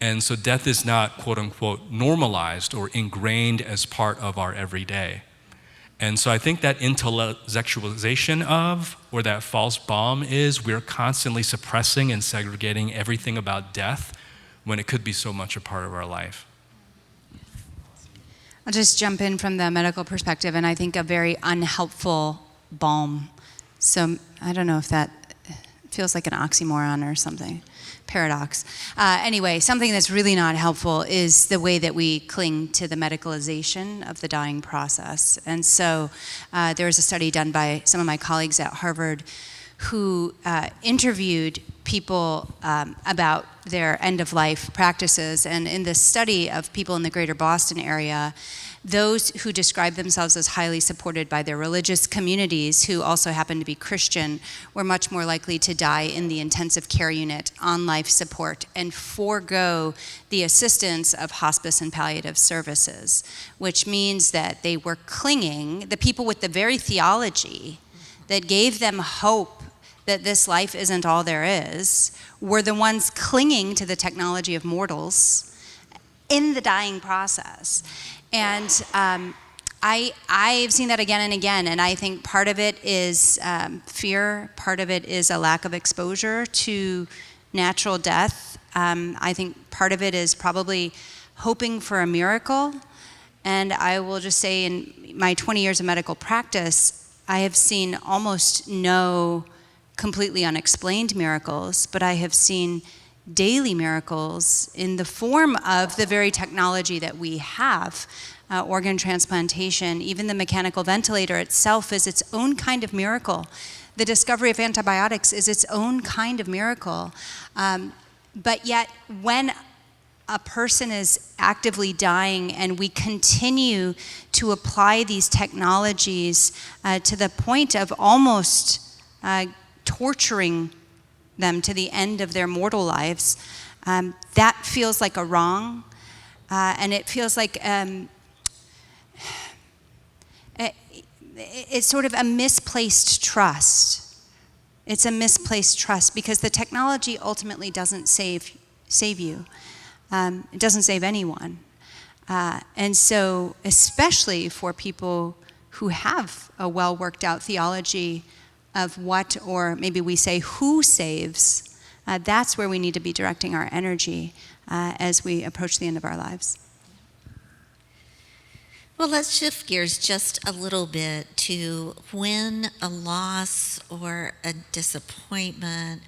And so death is not, quote unquote, normalized or ingrained as part of our everyday. And so I think that intellectualization of, or that false balm is, we're constantly suppressing and segregating everything about death when it could be so much a part of our life. I'll just jump in from the medical perspective, and I think a very unhelpful balm. So I don't know if that feels like an oxymoron or something, paradox. Anyway, something that's really not helpful is the way that we cling to the medicalization of the dying process. And so there was a study done by some of my colleagues at Harvard who interviewed people about their end-of-life practices. And in this study of people in the greater Boston area, those who described themselves as highly supported by their religious communities, who also happened to be Christian, were much more likely to die in the intensive care unit on life support and forego the assistance of hospice and palliative services, which means that they were clinging, the people with the very theology that gave them hope that this life isn't all there is, were the ones clinging to the technology of mortals in the dying process. And I've seen that again and again, and I think part of it is fear, part of it is a lack of exposure to natural death. I think part of it is probably hoping for a miracle. And I will just say, in my 20 years of medical practice, I have seen almost no completely unexplained miracles, but I have seen daily miracles in the form of the very technology that we have. Organ transplantation, even the mechanical ventilator itself is its own kind of miracle. The discovery of antibiotics is its own kind of miracle. But yet, when a person is actively dying and we continue to apply these technologies to the point of almost torturing them to the end of their mortal lives, that feels like a wrong, and it feels like it's sort of a misplaced trust. It's a misplaced trust because the technology ultimately doesn't save you. It doesn't save anyone. And so, especially for people who have a well worked out theology of what, or maybe we say who saves, that's where we need to be directing our energy as we approach the end of our lives. Well, let's shift gears just a little bit to when a loss or a disappointment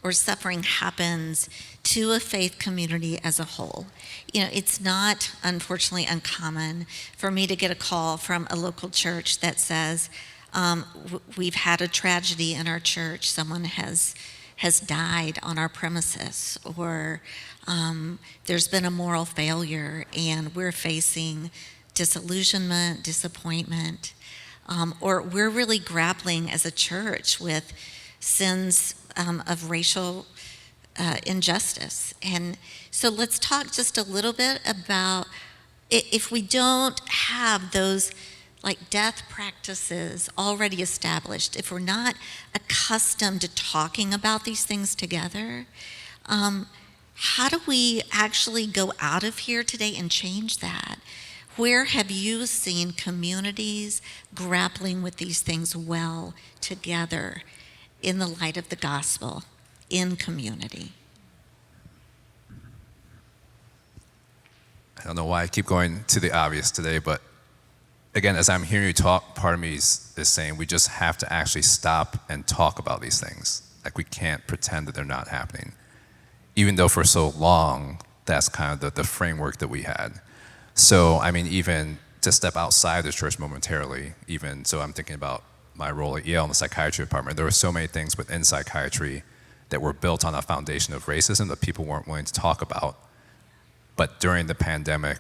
or suffering happens to a faith community as a whole. You know, it's not, unfortunately, uncommon for me to get a call from a local church that says, we've had a tragedy in our church, someone has died on our premises, or there's been a moral failure and we're facing disillusionment, disappointment, or we're really grappling as a church with sins of racial injustice. And so let's talk just a little bit about if we don't have those like death practices already established, if we're not accustomed to talking about these things together, how do we actually go out of here today and change that? Where have you seen communities grappling with these things well together in the light of the gospel, in community? I don't know why I keep going to the obvious today, but again, as I'm hearing you talk, part of me is saying we just have to actually stop and talk about these things. Like, we can't pretend that they're not happening. Even though for so long, that's kind of the framework that we had. So, I mean, even to step outside the church momentarily, even, so I'm thinking about my role at Yale in the psychiatry department. There were so many things within psychiatry that were built on a foundation of racism that people weren't willing to talk about. But during the pandemic,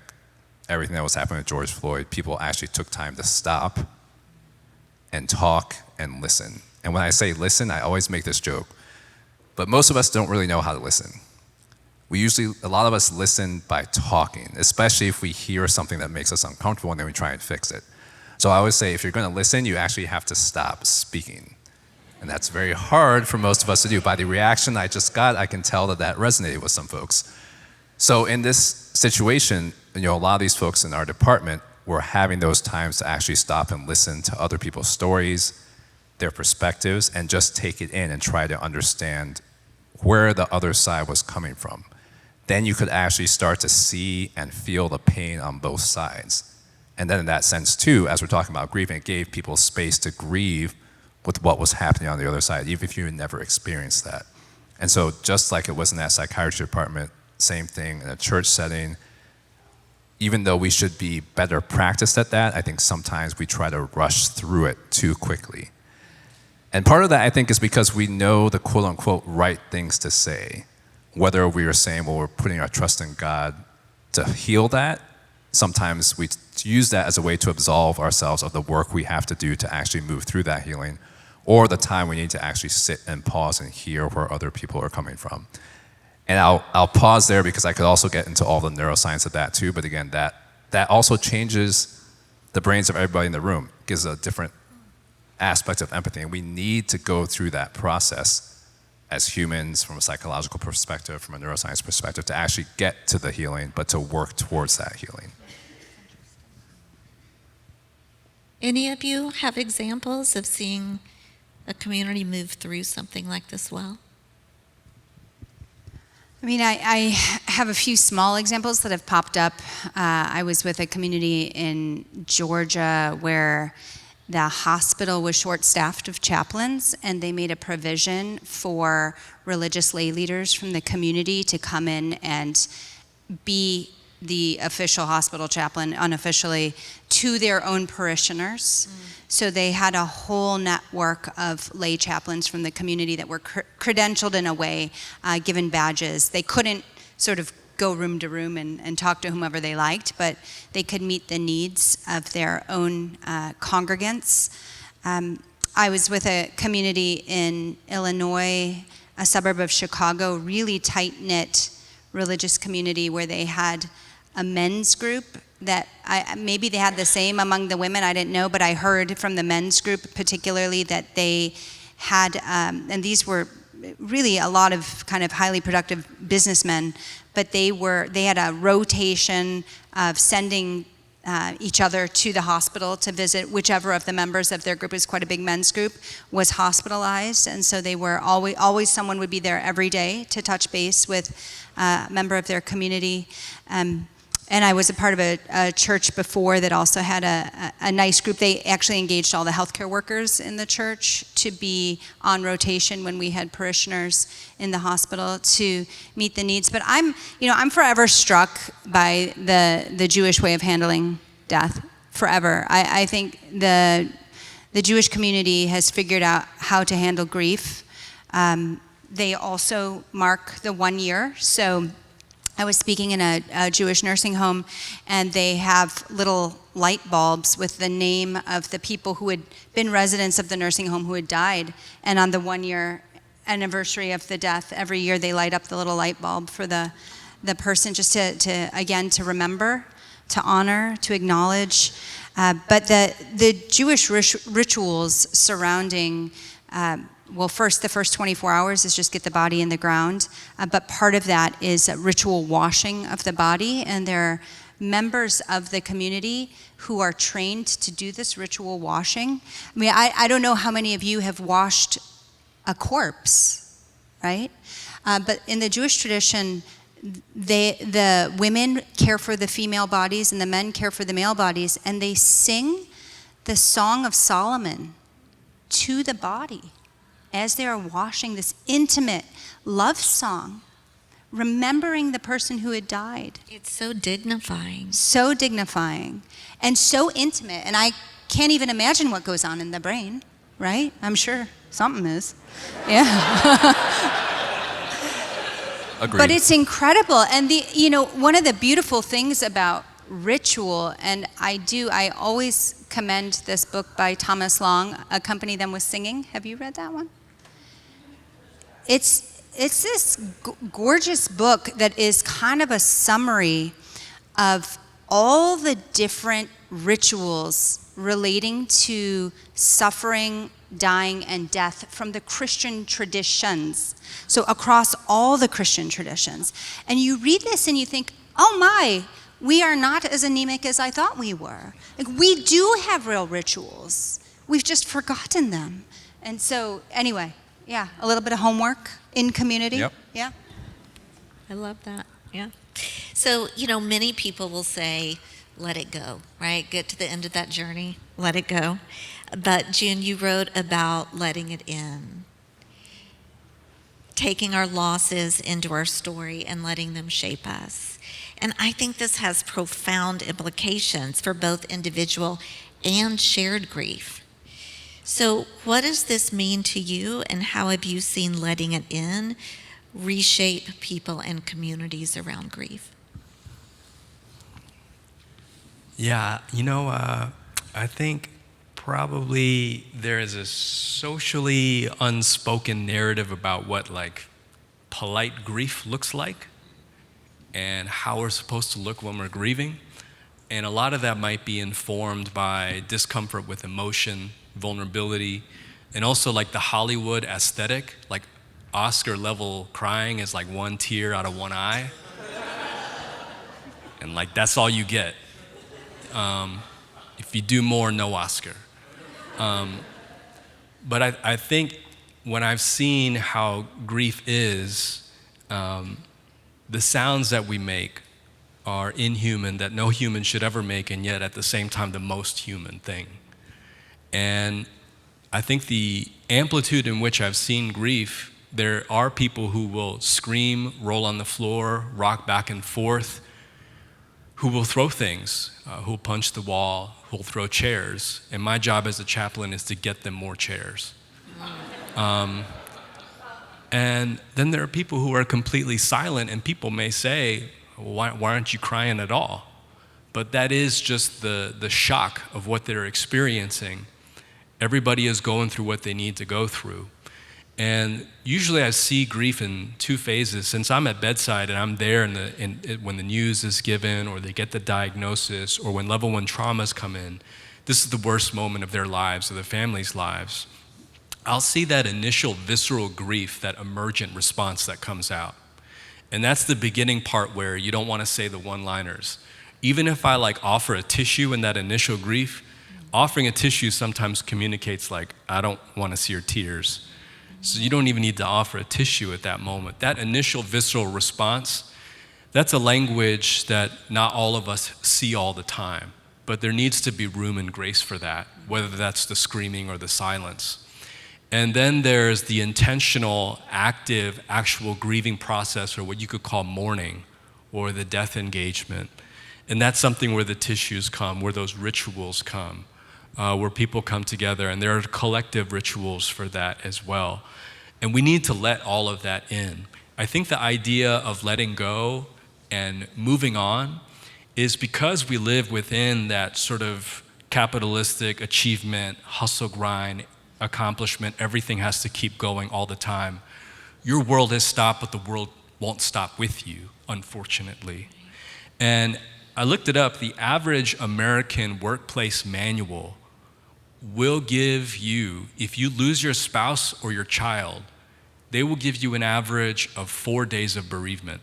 everything that was happening with George Floyd, people actually took time to stop and talk and listen. And when I say listen, I always make this joke, but most of us don't really know how to listen. A lot of us listen by talking, especially if we hear something that makes us uncomfortable and then we try and fix it. So I always say, if you're gonna listen, you actually have to stop speaking. And that's very hard for most of us to do. By the reaction I just got, I can tell that resonated with some folks. So in this situation, a lot of these folks in our department were having those times to actually stop and listen to other people's stories, their perspectives, and just take it in and try to understand where the other side was coming from. Then you could actually start to see and feel the pain on both sides. And then in that sense too, as we're talking about grieving, it gave people space to grieve with what was happening on the other side, even if you had never experienced that. And so just like it was in that psychiatry department, same thing in a church setting, even though we should be better practiced at that, I think sometimes we try to rush through it too quickly. And part of that, I think, is because we know the quote-unquote right things to say. Whether we are saying, well, we're putting our trust in God to heal that, sometimes we use that as a way to absolve ourselves of the work we have to do to actually move through that healing, or the time we need to actually sit and pause and hear where other people are coming from. And I'll pause there because I could also get into all the neuroscience of that too, but again, that also changes the brains of everybody in the room, gives a different aspect of empathy, and we need to go through that process as humans from a psychological perspective, from a neuroscience perspective, to actually get to the healing, but to work towards that healing. Any of you have examples of seeing a community move through something like this well? I mean, I have a few small examples that have popped up. I was with a community in Georgia where the hospital was short-staffed of chaplains, and they made a provision for religious lay leaders from the community to come in and be the official hospital chaplain unofficially to their own parishioners. So they had a whole network of lay chaplains from the community that were credentialed in a way, given badges. They couldn't sort of go room to room and talk to whomever they liked, but they could meet the needs of their own congregants. I was with a community in Illinois, a suburb of Chicago, really tight-knit religious community where they had a men's group that maybe they had the same among the women, I didn't know, but I heard from the men's group particularly that they had, and these were really a lot of kind of highly productive businessmen, but they had a rotation of sending each other to the hospital to visit whichever of the members of their group, is quite a big men's group, was hospitalized. And so they were always someone would be there every day to touch base with a member of their community. And I was a part of a church before that also had a nice group. They actually engaged all the healthcare workers in the church to be on rotation when we had parishioners in the hospital to meet the needs. But I'm forever struck by the Jewish way of handling death, forever. I think the Jewish community has figured out how to handle grief. They also mark the 1 year, so I was speaking in a Jewish nursing home, and they have little light bulbs with the name of the people who had been residents of the nursing home who had died. And on the 1 year anniversary of the death, every year they light up the little light bulb for the person, just to remember, to honor, to acknowledge. But the Jewish rituals surrounding first, the first 24 hours is just get the body in the ground. But part of that is a ritual washing of the body. And there are members of the community who are trained to do this ritual washing. I mean, I don't know how many of you have washed a corpse, right? But in the Jewish tradition, the women care for the female bodies and the men care for the male bodies. And they sing the Song of Solomon to the body as they are washing, this intimate love song, remembering the person who had died. It's so dignifying. So dignifying and so intimate. And I can't even imagine what goes on in the brain, right? I'm sure something is. Yeah. Agreed. But it's incredible. And one of the beautiful things about ritual, and I always commend this book by Thomas Long, Accompany Them with Singing. Have you read that one? It's this gorgeous book that is kind of a summary of all the different rituals relating to suffering, dying, and death from the Christian traditions. So across all the Christian traditions. And you read this and you think, oh my, we are not as anemic as I thought we were. Like, we do have real rituals. We've just forgotten them. And so, anyway, yeah, a little bit of homework in community. Yep. Yeah. I love that. Yeah. So, many people will say, let it go, right? Get to the end of that journey, let it go. But June, you wrote about letting it in, taking our losses into our story and letting them shape us. And I think this has profound implications for both individual and shared grief. So what does this mean to you, and how have you seen letting it in reshape people and communities around grief? Yeah, I think probably there is a socially unspoken narrative about what polite grief looks like and how we're supposed to look when we're grieving. And a lot of that might be informed by discomfort with emotion, vulnerability, and also the Hollywood aesthetic, Oscar level crying is one tear out of one eye. And that's all you get. If you do more, no Oscar. But I think when I've seen how grief is, the sounds that we make are inhuman, that no human should ever make, and yet at the same time the most human thing. And I think the amplitude in which I've seen grief, there are people who will scream, roll on the floor, rock back and forth, who will throw things, who will punch the wall, who will throw chairs. And my job as a chaplain is to get them more chairs. And then there are people who are completely silent, and people may say, why aren't you crying at all? But that is just the shock of what they're experiencing. Everybody is going through what they need to go through. And usually I see grief in two phases. Since I'm at bedside and I'm there when the news is given or they get the diagnosis or when level 1 traumas come in, this is the worst moment of their lives or the family's lives. I'll see that initial visceral grief, that emergent response that comes out. And that's the beginning part where you don't want to say the one-liners. Even if I offer a tissue in that initial grief, offering a tissue sometimes communicates I don't want to see your tears. So you don't even need to offer a tissue at that moment. That initial visceral response, that's a language that not all of us see all the time, but there needs to be room and grace for that, whether that's the screaming or the silence. And then there's the intentional, active, actual grieving process, or what you could call mourning, or the death engagement. And that's something where the tissues come, where those rituals come. Where people come together, and there are collective rituals for that as well. And we need to let all of that in. I think the idea of letting go and moving on is because we live within that sort of capitalistic achievement, hustle grind, accomplishment, everything has to keep going all the time. Your world has stopped, but the world won't stop with you, unfortunately. And I looked it up, the average American workplace manual will give you, if you lose your spouse or your child, they will give you an average of 4 days of bereavement.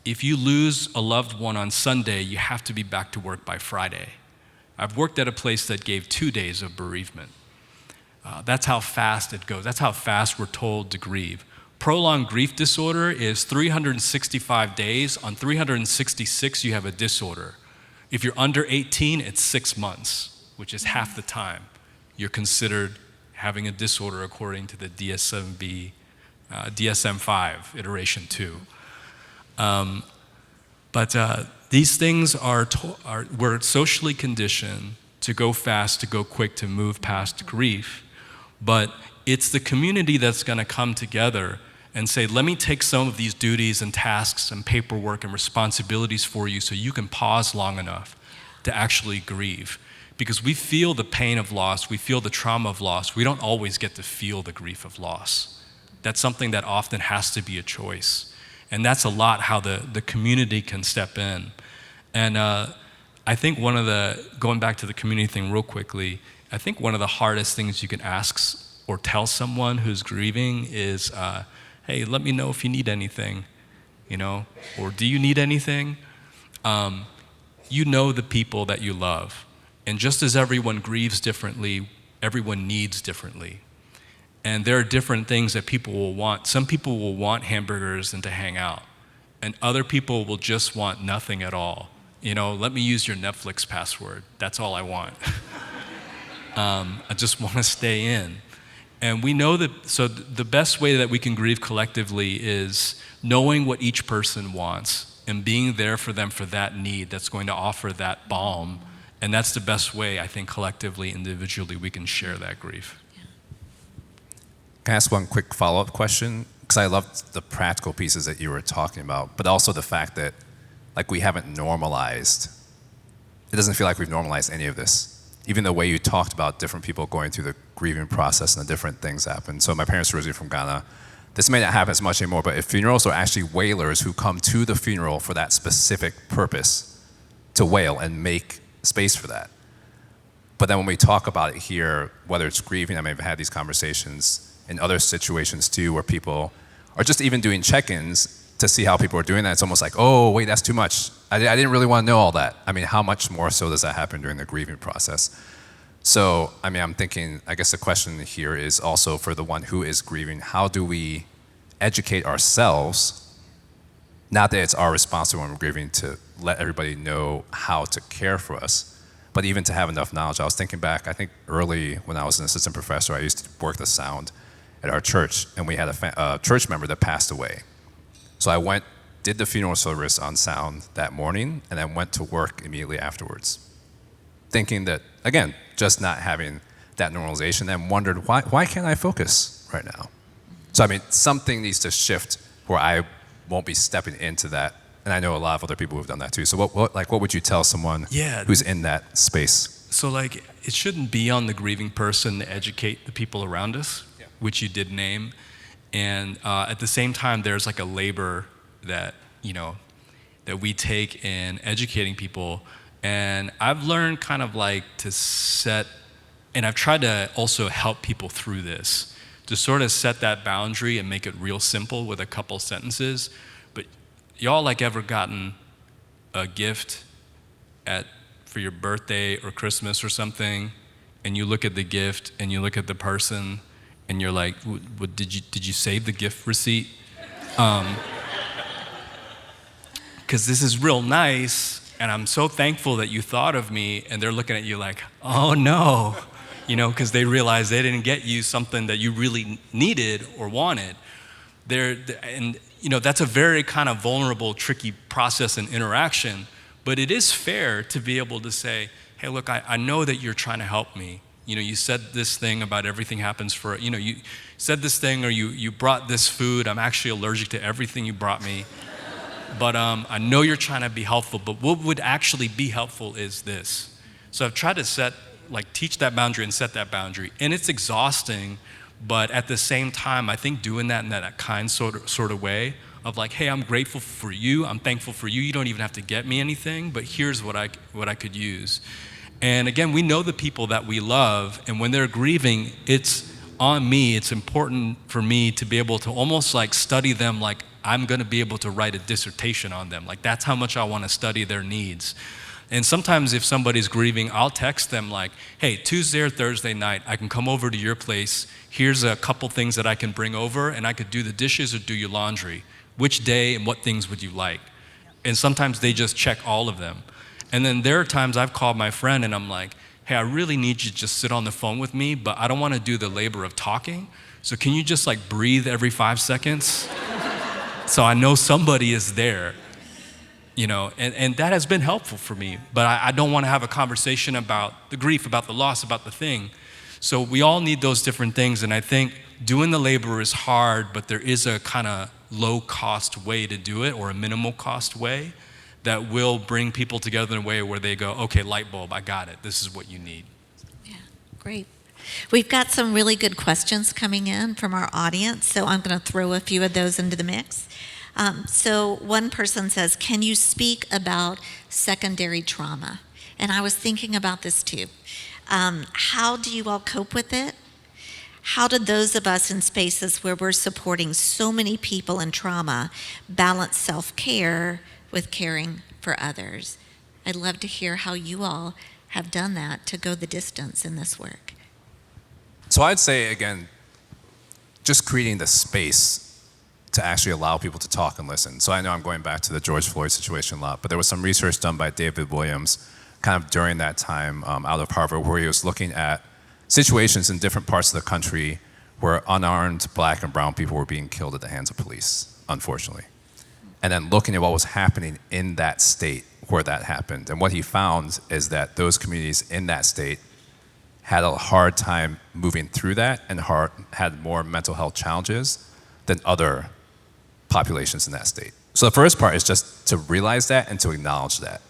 If you lose a loved one on Sunday, you have to be back to work by Friday. I've worked at a place that gave 2 days of bereavement. That's how fast it goes. That's how fast we're told to grieve. Prolonged grief disorder is 365 days. On 366, you have a disorder. If you're under 18, it's 6 months. Which is half the time you're considered having a disorder according to the DSM-5, iteration 2. But these things we're socially conditioned to go fast, to go quick, to move past grief. But it's the community that's going to come together and say, let me take some of these duties and tasks and paperwork and responsibilities for you so you can pause long enough to actually grieve. Because we feel the pain of loss, we feel the trauma of loss. We don't always get to feel the grief of loss. That's something that often has to be a choice. And that's a lot how the community can step in. And I think going back to the community thing real quickly, I think one of the hardest things you can ask or tell someone who's grieving is, hey, let me know if you need anything, or do you need anything? You know the people that you love. And just as everyone grieves differently, everyone needs differently. And there are different things that people will want. Some people will want hamburgers and to hang out. And other people will just want nothing at all. Let me use your Netflix password. That's all I want. I just want to stay in. And we know so the best way that we can grieve collectively is knowing what each person wants and being there for them for that need that's going to offer that balm. And that's the best way, I think, collectively, individually, we can share that grief. Can I ask one quick follow-up question? Because I loved the practical pieces that you were talking about, but also the fact that, we haven't normalized. It doesn't feel like we've normalized any of this. Even the way you talked about different people going through the grieving process and the different things happen. So my parents were originally from Ghana. This may not happen as much anymore, but if funerals are actually wailers who come to the funeral for that specific purpose, to wail and make space for that. But then when we talk about it here, whether it's grieving, I may have had these conversations in other situations too, where people are just even doing check-ins to see how people are doing that. It's almost like, oh, wait, that's too much. I didn't really want to know all that. How much more so does that happen during the grieving process? So, I'm thinking, I guess the question here is also for the one who is grieving, how do we educate ourselves, not that it's our responsibility when we're grieving to let everybody know how to care for us, but even to have enough knowledge. I was thinking back, I think early when I was an assistant professor, I used to work the sound at our church, and we had a church member that passed away. So I did the funeral service on sound that morning, and then went to work immediately afterwards. Thinking that, again, just not having that normalization, and wondered, why can't I focus right now? So something needs to shift where I won't be stepping into that. And I know a lot of other people who've done that too. So what would you tell someone who's in that space? So it shouldn't be on the grieving person to educate the people around us. which you did name. And at the same time, there's like a labor that, that we take in educating people. And I've learned kind of like to set, and I've tried to also help people through this, to sort of set that boundary and make it real simple with a couple sentences. But y'all like ever gotten a gift for your birthday or Christmas or something, and you look at the gift and you look at the person and you're like, did you save the gift receipt? Because this is real nice, and I'm so thankful that you thought of me, and they're looking at you like, oh no, because they realize they didn't get you something that you really needed or wanted. That's a very kind of vulnerable, tricky process and interaction, but it is fair to be able to say, hey, look, I know that you're trying to help me. You said this thing about everything happens for, you said this thing, or you brought this food. I'm actually allergic to everything you brought me. But I know you're trying to be helpful, but what would actually be helpful is this. So I've tried to teach that boundary and set that boundary. And it's exhausting, but at the same time, I think doing that in that kind sort of way of like, hey, I'm grateful for you. I'm thankful for you. You don't even have to get me anything, but here's what I could use. And again, we know the people that we love, and when they're grieving, it's on me. It's important for me to be able to almost like study them like I'm going to be able to write a dissertation on them. Like that's how much I want to study their needs. And sometimes if somebody's grieving, I'll text them like, hey, Tuesday or Thursday night, I can come over to your place. Here's a couple things that I can bring over, and I could do the dishes or do your laundry. Which day and what things would you like? And sometimes they just check all of them. And then there are times I've called my friend and I'm like, hey, I really need you to just sit on the phone with me, but I don't want to do the labor of talking. So can you just like breathe every 5 seconds? So I know somebody is there, and that has been helpful for me. But I don't want to have a conversation about the grief, about the loss, about the thing. So we all need those different things. And I think doing the labor is hard, but there is a kind of low cost way to do it, or a minimal cost way that will bring people together in a way where they go, okay, light bulb, I got it. This is what you need. Yeah, great. We've got some really good questions coming in from our audience, so I'm going to throw a few of those into the mix. So one person says, can you speak about secondary trauma? And I was thinking about this too. How do you all cope with it? How did those of us in spaces where we're supporting so many people in trauma balance self-care with caring for others? I'd love to hear how you all have done that to go the distance in this work. So I'd say, again, just creating the space to actually allow people to talk and listen. So I know I'm going back to the George Floyd situation a lot, but there was some research done by David Williams kind of during that time out of Harvard, where he was looking at situations in different parts of the country where unarmed Black and brown people were being killed at the hands of police, unfortunately. And then looking at what was happening in that state where that happened. And what he found is that those communities in that state had a hard time moving through that and had more mental health challenges than other populations in that state. So the first part is just to realize that and to acknowledge that.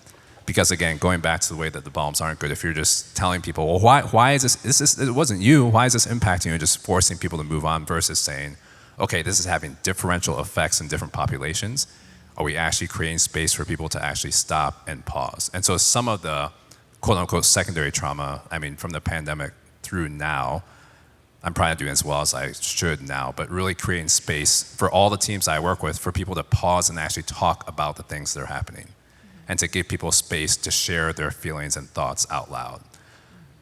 Because again, going back to the way that the Balms aren't good, if you're just telling people, well, why is this, it wasn't you, why is this impacting you, and just forcing people to move on versus saying, okay, this is having differential effects in different populations. Are we actually creating space for people to actually stop and pause? And so some of the quote unquote secondary trauma, from the pandemic through now, I'm probably not doing as well as I should now, but really creating space for all the teams I work with for people to pause and actually talk about the things that are happening and to give people space to share their feelings and thoughts out loud.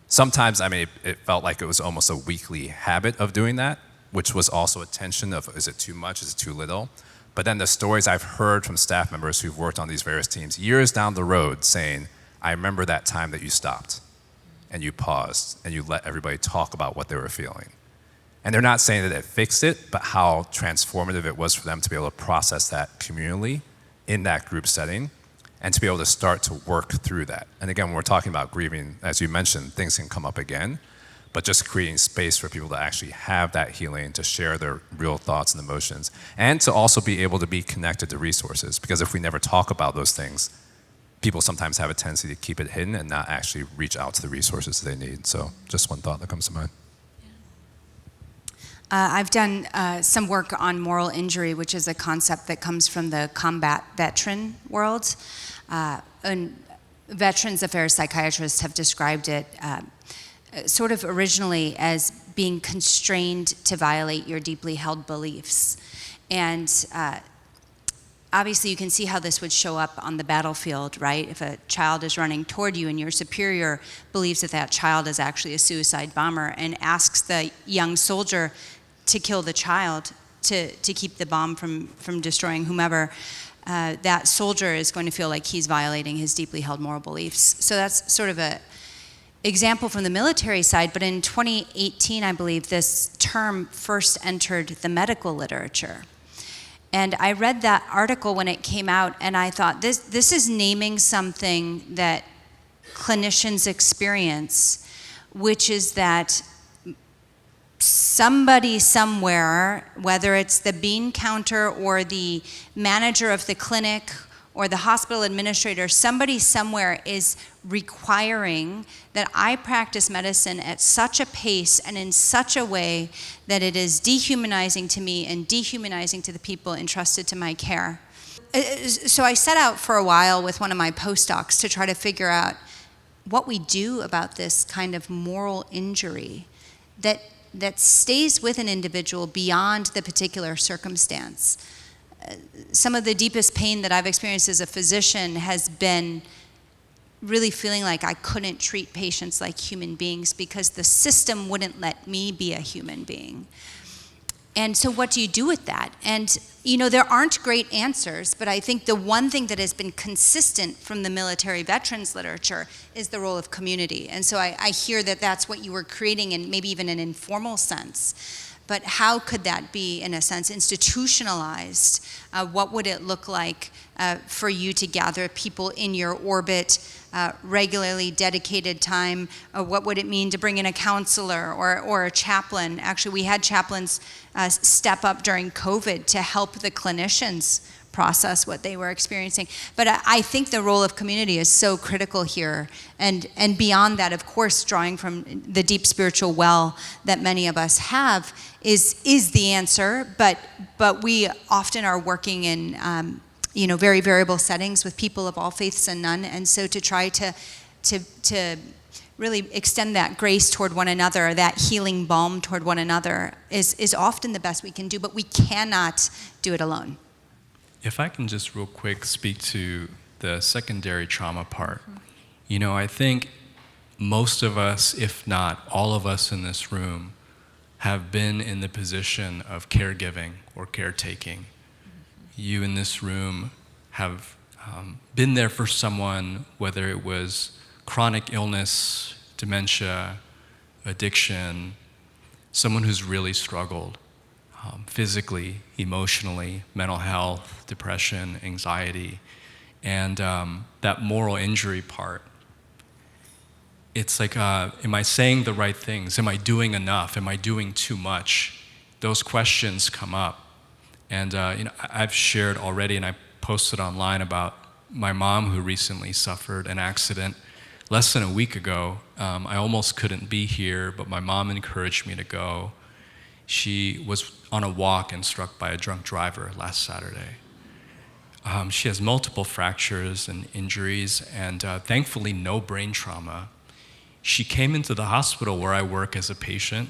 Sometimes, it felt like it was almost a weekly habit of doing that, which was also a tension of, is it too much, is it too little? But then the stories I've heard from staff members who've worked on these various teams years down the road saying, I remember that time that you stopped and you paused and you let everybody talk about what they were feeling. And they're not saying that it fixed it, but how transformative it was for them to be able to process that communally in that group setting and to be able to start to work through that. And again, when we're talking about grieving, as you mentioned, things can come up again, but just creating space for people to actually have that healing, to share their real thoughts and emotions, and to also be able to be connected to resources. Because if we never talk about those things, people sometimes have a tendency to keep it hidden and not actually reach out to the resources they need. So just one thought that comes to mind. I've done some work on moral injury, which is a concept that comes from the combat veteran world. And Veterans Affairs psychiatrists have described it sort of originally as being constrained to violate your deeply held beliefs. And obviously you can see how this would show up on the battlefield, right? If a child is running toward you and your superior believes that that child is actually a suicide bomber and asks the young soldier to kill the child to keep the bomb from destroying whomever, that soldier is going to feel like he's violating his deeply held moral beliefs. So that's sort of a example from the military side, but in 2018, I believe, this term first entered the medical literature. And I read that article when it came out, and I thought, this is naming something that clinicians experience, which is that somebody somewhere, whether it's the bean counter or the manager of the clinic or the hospital administrator, somebody somewhere is requiring that I practice medicine at such a pace and in such a way that it is dehumanizing to me and dehumanizing to the people entrusted to my care. So I set out for a while with one of my postdocs to try to figure out what we do about this kind of moral injury that stays with an individual beyond the particular circumstance. Some of the deepest pain that I've experienced as a physician has been really feeling like I couldn't treat patients like human beings because the system wouldn't let me be a human being. And so what do you do with that? And there aren't great answers, but I think the one thing that has been consistent from the military veterans literature is the role of community. And so I hear that that's what you were creating in maybe even an informal sense. But how could that be, in a sense, institutionalized? What would it look like for you to gather people in your orbit, regularly dedicated time? What would it mean to bring in a counselor or a chaplain? Actually, we had chaplains step up during COVID to help the clinicians process what they were experiencing. But I think the role of community is so critical here. And beyond that, of course, drawing from the deep spiritual well that many of us have is the answer. But we often are working in very variable settings with people of all faiths and none. And so to try to really extend that grace toward one another, that healing balm toward one another is often the best we can do, but we cannot do it alone. If I can just real quick speak to the secondary trauma part. I think most of us, if not all of us in this room, have been in the position of caregiving or caretaking. You in this room have been there for someone, whether it was chronic illness, dementia, addiction, someone who's really struggled. Physically, emotionally, mental health, depression, anxiety, and that moral injury part. It's like, am I saying the right things? Am I doing enough? Am I doing too much? Those questions come up. And I've shared already, and I posted online about my mom who recently suffered an accident less than a week ago. I almost couldn't be here, but my mom encouraged me to go. She was on a walk and struck by a drunk driver last Saturday. She has multiple fractures and injuries, and thankfully no brain trauma. She came into the hospital where I work as a patient,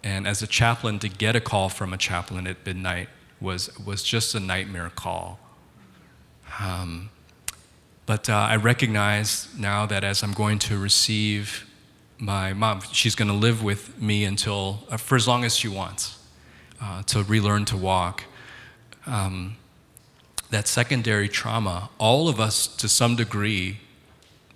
and as a chaplain, to get a call from a chaplain at midnight was just a nightmare call. But I recognize now that as I'm going to receive my mom, she's going to live with me until, for as long as she wants, to relearn to walk. That secondary trauma, all of us to some degree,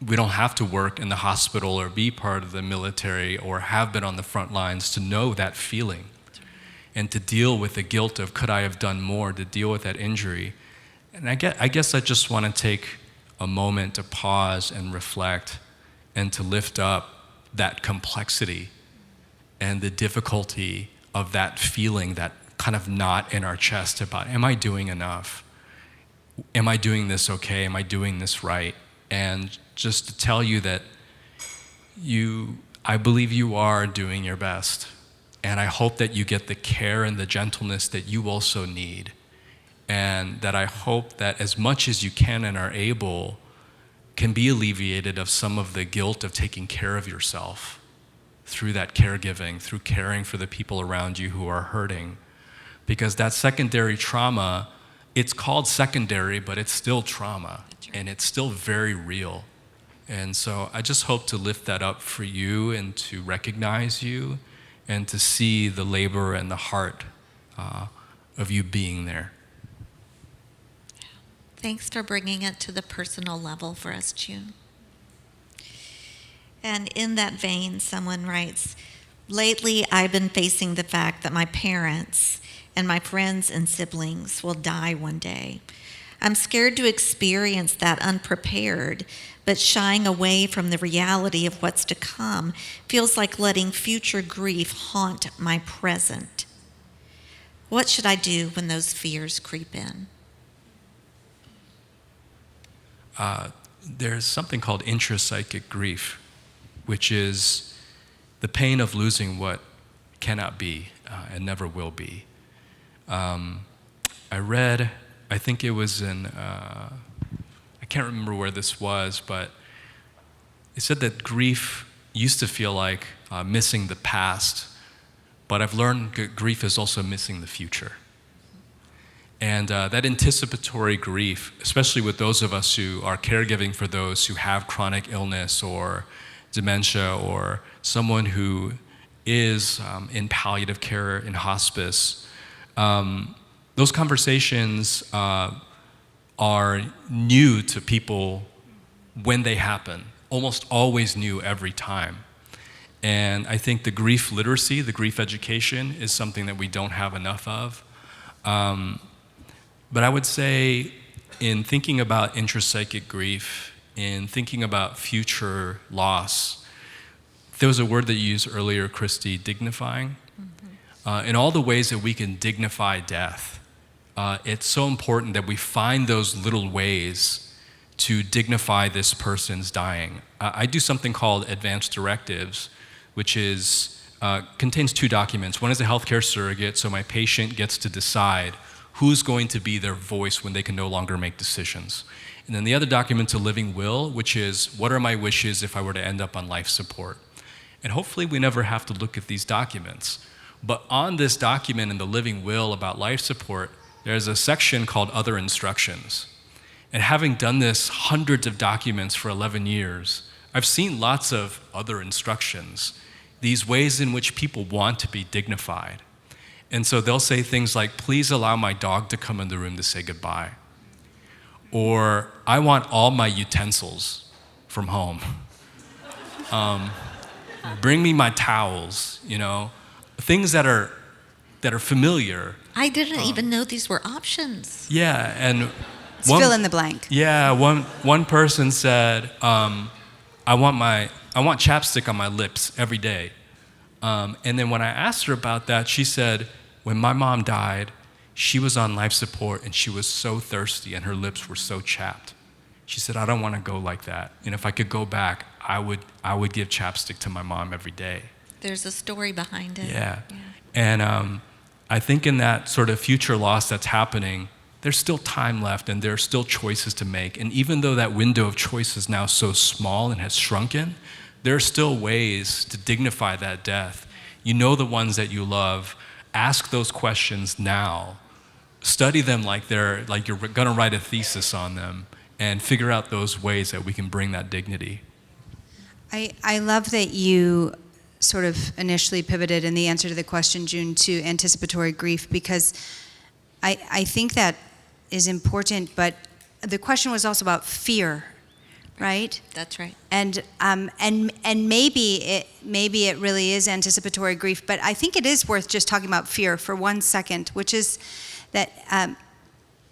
we don't have to work in the hospital or be part of the military or have been on the front lines to know that feeling and to deal with the guilt of could I have done more, to deal with that injury. And I guess I just want to take a moment to pause and reflect and to lift up that complexity and the difficulty of that feeling, that kind of knot in our chest about, am I doing enough? Am I doing this okay? Am I doing this right? And just to tell you that I believe you are doing your best. And I hope that you get the care and the gentleness that you also need. And that I hope that as much as you can and are able, can be alleviated of some of the guilt of taking care of yourself through that caregiving, through caring for the people around you who are hurting. Because that secondary trauma, it's called secondary, but it's still trauma, and it's still very real. And so I just hope to lift that up for you and to recognize you and to see the labor and the heart of you being there. Thanks for bringing it to the personal level for us, June. And in that vein, someone writes, lately I've been facing the fact that my parents and my friends and siblings will die one day. I'm scared to experience that unprepared, but shying away from the reality of what's to come feels like letting future grief haunt my present. What should I do when those fears creep in? There's something called intrapsychic grief, which is the pain of losing what cannot be and never will be. I read, I think it was in, I can't remember where this was, but it said that grief used to feel like missing the past, but I've learned grief is also missing the future. And that anticipatory grief, especially with those of us who are caregiving for those who have chronic illness or dementia, or someone who is in palliative care in hospice, those conversations are new to people when they happen, almost always new every time. And I think the grief literacy, the grief education, is something that we don't have enough of. But I would say, in thinking about intrapsychic grief, in thinking about future loss, there was a word that you used earlier, Christi, dignifying. In all the ways that we can dignify death, it's so important that we find those little ways to dignify this person's dying. I do something called advanced directives, which is contains 2 documents. One is a healthcare surrogate, so my patient gets to decide who's going to be their voice when they can no longer make decisions. And then the other document's a living will, which is, what are my wishes if I were to end up on life support? And hopefully we never have to look at these documents. But on this document in the living will about life support, there's a section called other instructions. And having done this hundreds of documents for 11 years, I've seen lots of other instructions, these ways in which people want to be dignified. And so they'll say things like, please allow my dog to come in the room to say goodbye. Or, I want all my utensils from home. Bring me my towels, things that are familiar. I didn't even know these were options. Yeah, and fill in the blank. Yeah, one person said, I want chapstick on my lips every day. And then when I asked her about that, she said, when my mom died, she was on life support and she was so thirsty and her lips were so chapped. She said, I don't want to go like that. And if I could go back, I would give chapstick to my mom every day. There's a story behind it. Yeah. And I think in that sort of future loss that's happening, there's still time left and there are still choices to make. And even though that window of choice is now so small and has shrunken, there are still ways to dignify that death. You know the ones that you love. Ask those questions now. Study them like you're going to write a thesis on them, and figure out those ways that we can bring that dignity. I love that you sort of initially pivoted in the answer to the question, June, to anticipatory grief, because I think that is important, but the question was also about fear, right? That's right. And maybe it really is anticipatory grief, but I think it is worth just talking about fear for 1 second, which is that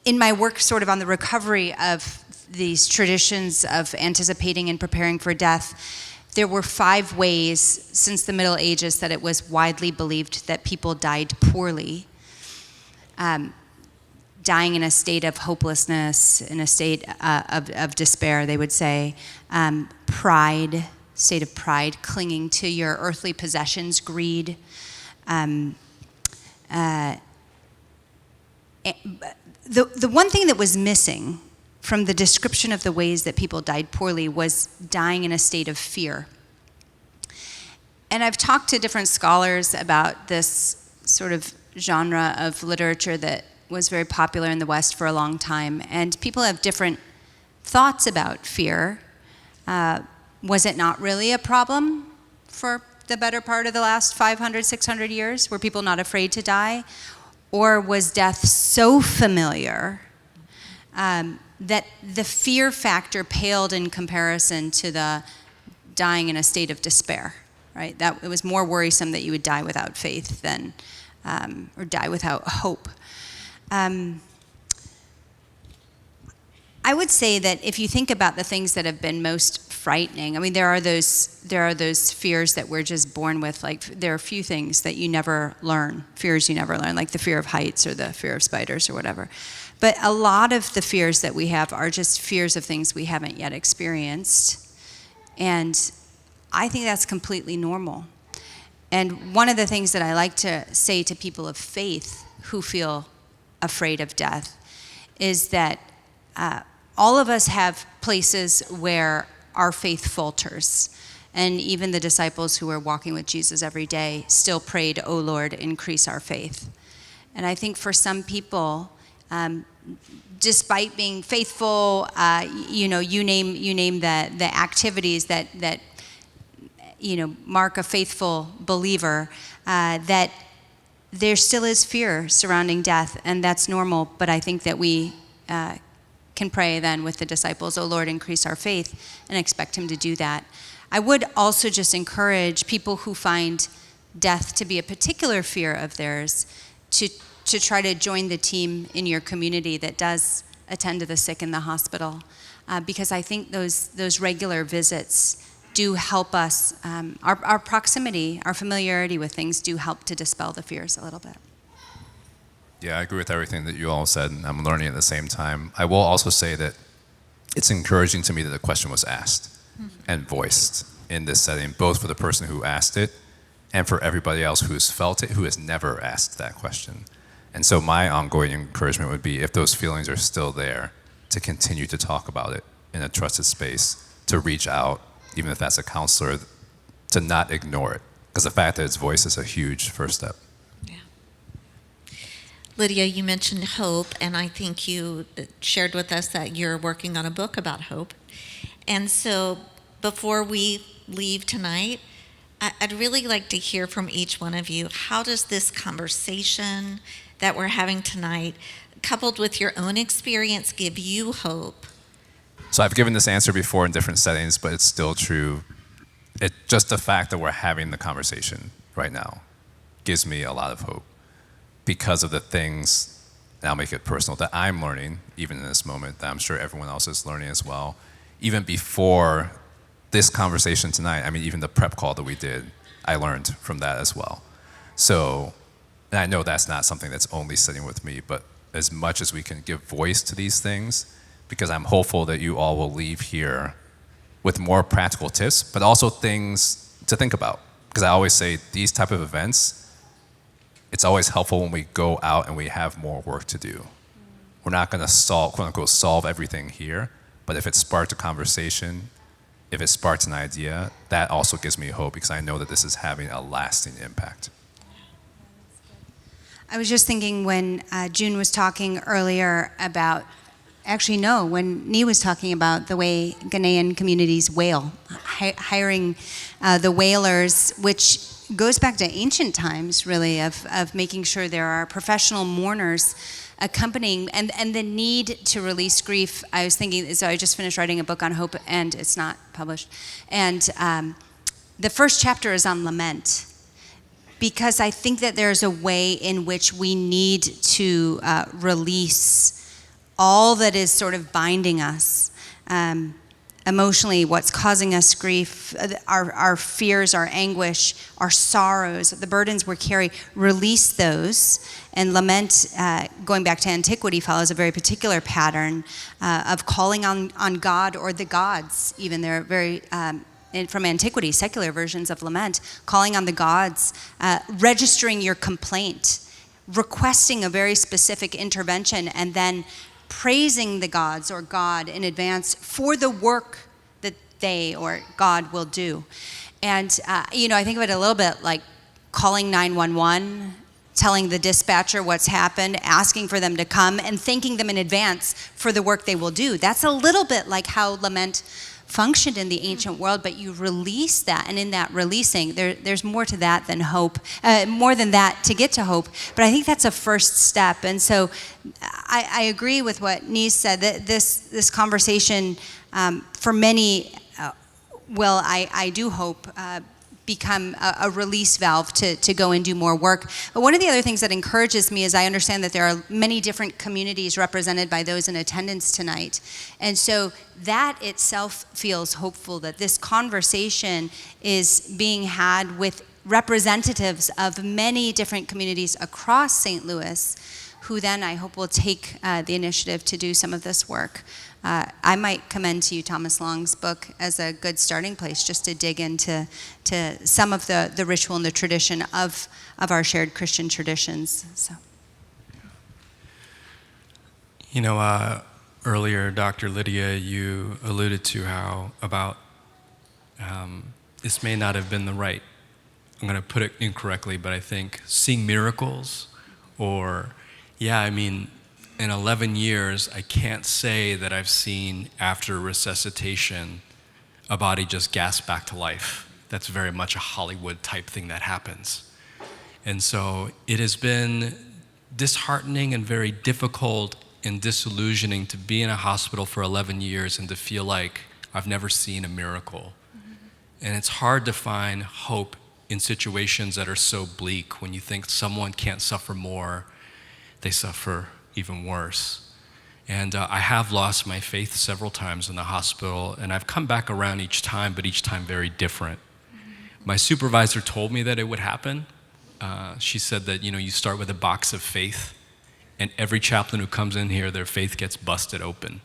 in my work sort of on the recovery of these traditions of anticipating and preparing for death, there were 5 ways since the Middle Ages that it was widely believed that people died poorly. Dying in a state of hopelessness, in a state of despair, they would say. Pride, state of pride, clinging to your earthly possessions, greed. The one thing that was missing from the description of the ways that people died poorly was dying in a state of fear. And I've talked to different scholars about this sort of genre of literature that was very popular in the West for a long time. And people have different thoughts about fear. Was it not really a problem for the better part of the last 500, 600 years? Were people not afraid to die? Or was death so familiar that the fear factor paled in comparison to the dying in a state of despair, right? That it was more worrisome that you would die without faith than, or die without hope. I would say that if you think about the things that have been most frightening, I mean, there are those fears that we're just born with. Like, there are a few things that you never learn, fears you never learn, like the fear of heights or the fear of spiders or whatever. But a lot of the fears that we have are just fears of things we haven't yet experienced. And I think that's completely normal. And one of the things that I like to say to people of faith who feel afraid of death is that all of us have places where our faith falters. And even the disciples who were walking with Jesus every day still prayed, "Oh Lord, increase our faith." And I think for some people, despite being faithful, you name the activities that mark a faithful believer, that there still is fear surrounding death, and that's normal. But I think that we can pray then with the disciples, "Oh Lord, increase our faith," and expect him to do that. I would also just encourage people who find death to be a particular fear of theirs to try to join the team in your community that does attend to the sick in the hospital, because I think those regular visits do help us, our proximity, our familiarity with things do help to dispel the fears a little bit. Yeah, I agree with everything that you all said, and I'm learning at the same time. I will also say that it's encouraging to me that the question was asked and voiced in this setting, both for the person who asked it and for everybody else who's felt it, who has never asked that question. And so my ongoing encouragement would be, if those feelings are still there, to continue to talk about it in a trusted space, to reach out, even if that's a counselor, to not ignore it. Because the fact that it's voiced is a huge first step. Lydia, you mentioned hope, and I think you shared with us that you're working on a book about hope. And so before we leave tonight, I'd really like to hear from each one of you. How does this conversation that we're having tonight, coupled with your own experience, give you hope? So I've given this answer before in different settings, but it's still true. Just the fact that we're having the conversation right now gives me a lot of hope, because of the things, and I'll make it personal, that I'm learning, even in this moment, that I'm sure everyone else is learning as well. Even before this conversation tonight, I mean, even the prep call that we did, I learned from that as well. So, and I know that's not something that's only sitting with me, but as much as we can give voice to these things, because I'm hopeful that you all will leave here with more practical tips, but also things to think about. Because I always say these type of events, it's always helpful when we go out and we have more work to do. We're not going to solve, quote unquote, solve everything here, but if it sparked a conversation, if it sparks an idea, that also gives me hope, because I know that this is having a lasting impact. I was just thinking when June was talking earlier about, when Nii was talking about the way Ghanaian communities wail, hiring the wailers, which goes back to ancient times, really, of making sure there are professional mourners accompanying, and the need to release grief. I was thinking, so I just finished writing a book on hope, and it's not published. And the first chapter is on lament, because I think that there's a way in which we need to release all that is sort of binding us. Emotionally, what's causing us grief, our fears, our anguish, our sorrows, the burdens we carry, release those. And lament, going back to antiquity, follows a very particular pattern of calling on God or the gods. Even they're very from antiquity, secular versions of lament, calling on the gods, registering your complaint, requesting a very specific intervention, and then praising the gods or God in advance for the work that they or God will do. And, I think of it a little bit like calling 911, telling the dispatcher what's happened, asking for them to come, and thanking them in advance for the work they will do. That's a little bit like how lament functioned in the ancient world, but you release that, and in that releasing, there's more to that than hope, more than that to get to hope, but I think that's a first step. And so I agree with what Nii said, that this conversation for many will, I do hope, become a release valve to go and do more work. But one of the other things that encourages me is I understand that there are many different communities represented by those in attendance tonight. And so that itself feels hopeful, that this conversation is being had with representatives of many different communities across St. Louis, who then I hope will take the initiative to do some of this work. I might commend to you Thomas Long's book as a good starting place, just to dig into some of the ritual and the tradition of our shared Christian traditions. So, earlier, Dr. Lydia, you alluded to how about this may not have been the right, I'm going to put it incorrectly, but I think seeing miracles, or in 11 years, I can't say that I've seen, after resuscitation, a body just gasp back to life. That's very much a Hollywood type thing that happens. And so it has been disheartening and very difficult and disillusioning to be in a hospital for 11 years and to feel like I've never seen a miracle. And it's hard to find hope in situations that are so bleak. When you think someone can't suffer more, they suffer even worse. And I have lost my faith several times in the hospital, and I've come back around each time, but each time very different. My supervisor told me that it would happen. She said that, you start with a box of faith, and every chaplain who comes in here, their faith gets busted open.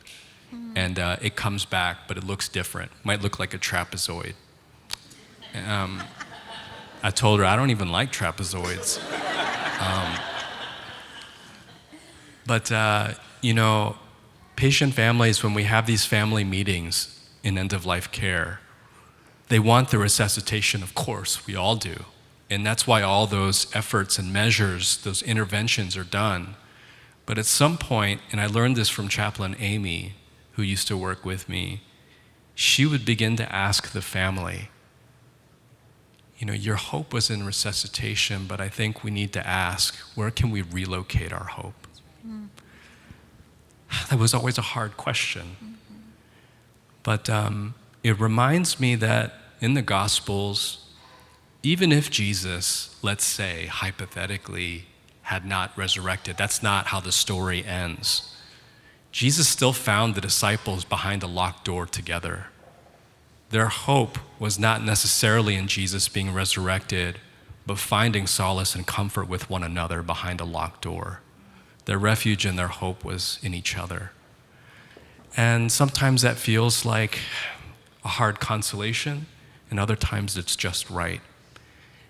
And it comes back, but it looks different. Might look like a trapezoid. I told her, I don't even like trapezoids. But, patient families, when we have these family meetings in end-of-life care, they want the resuscitation, of course, we all do. And that's why all those efforts and measures, those interventions are done. But at some point, and I learned this from Chaplain Amy, who used to work with me, she would begin to ask the family, your hope was in resuscitation, but I think we need to ask, where can we relocate our hope? That was always a hard question. But it reminds me that in the Gospels, even if Jesus, let's say, hypothetically, had not resurrected, that's not how the story ends. Jesus still found the disciples behind a locked door together. Their hope was not necessarily in Jesus being resurrected, but finding solace and comfort with one another behind a locked door. Their refuge and their hope was in each other. And sometimes that feels like a hard consolation, and other times it's just right.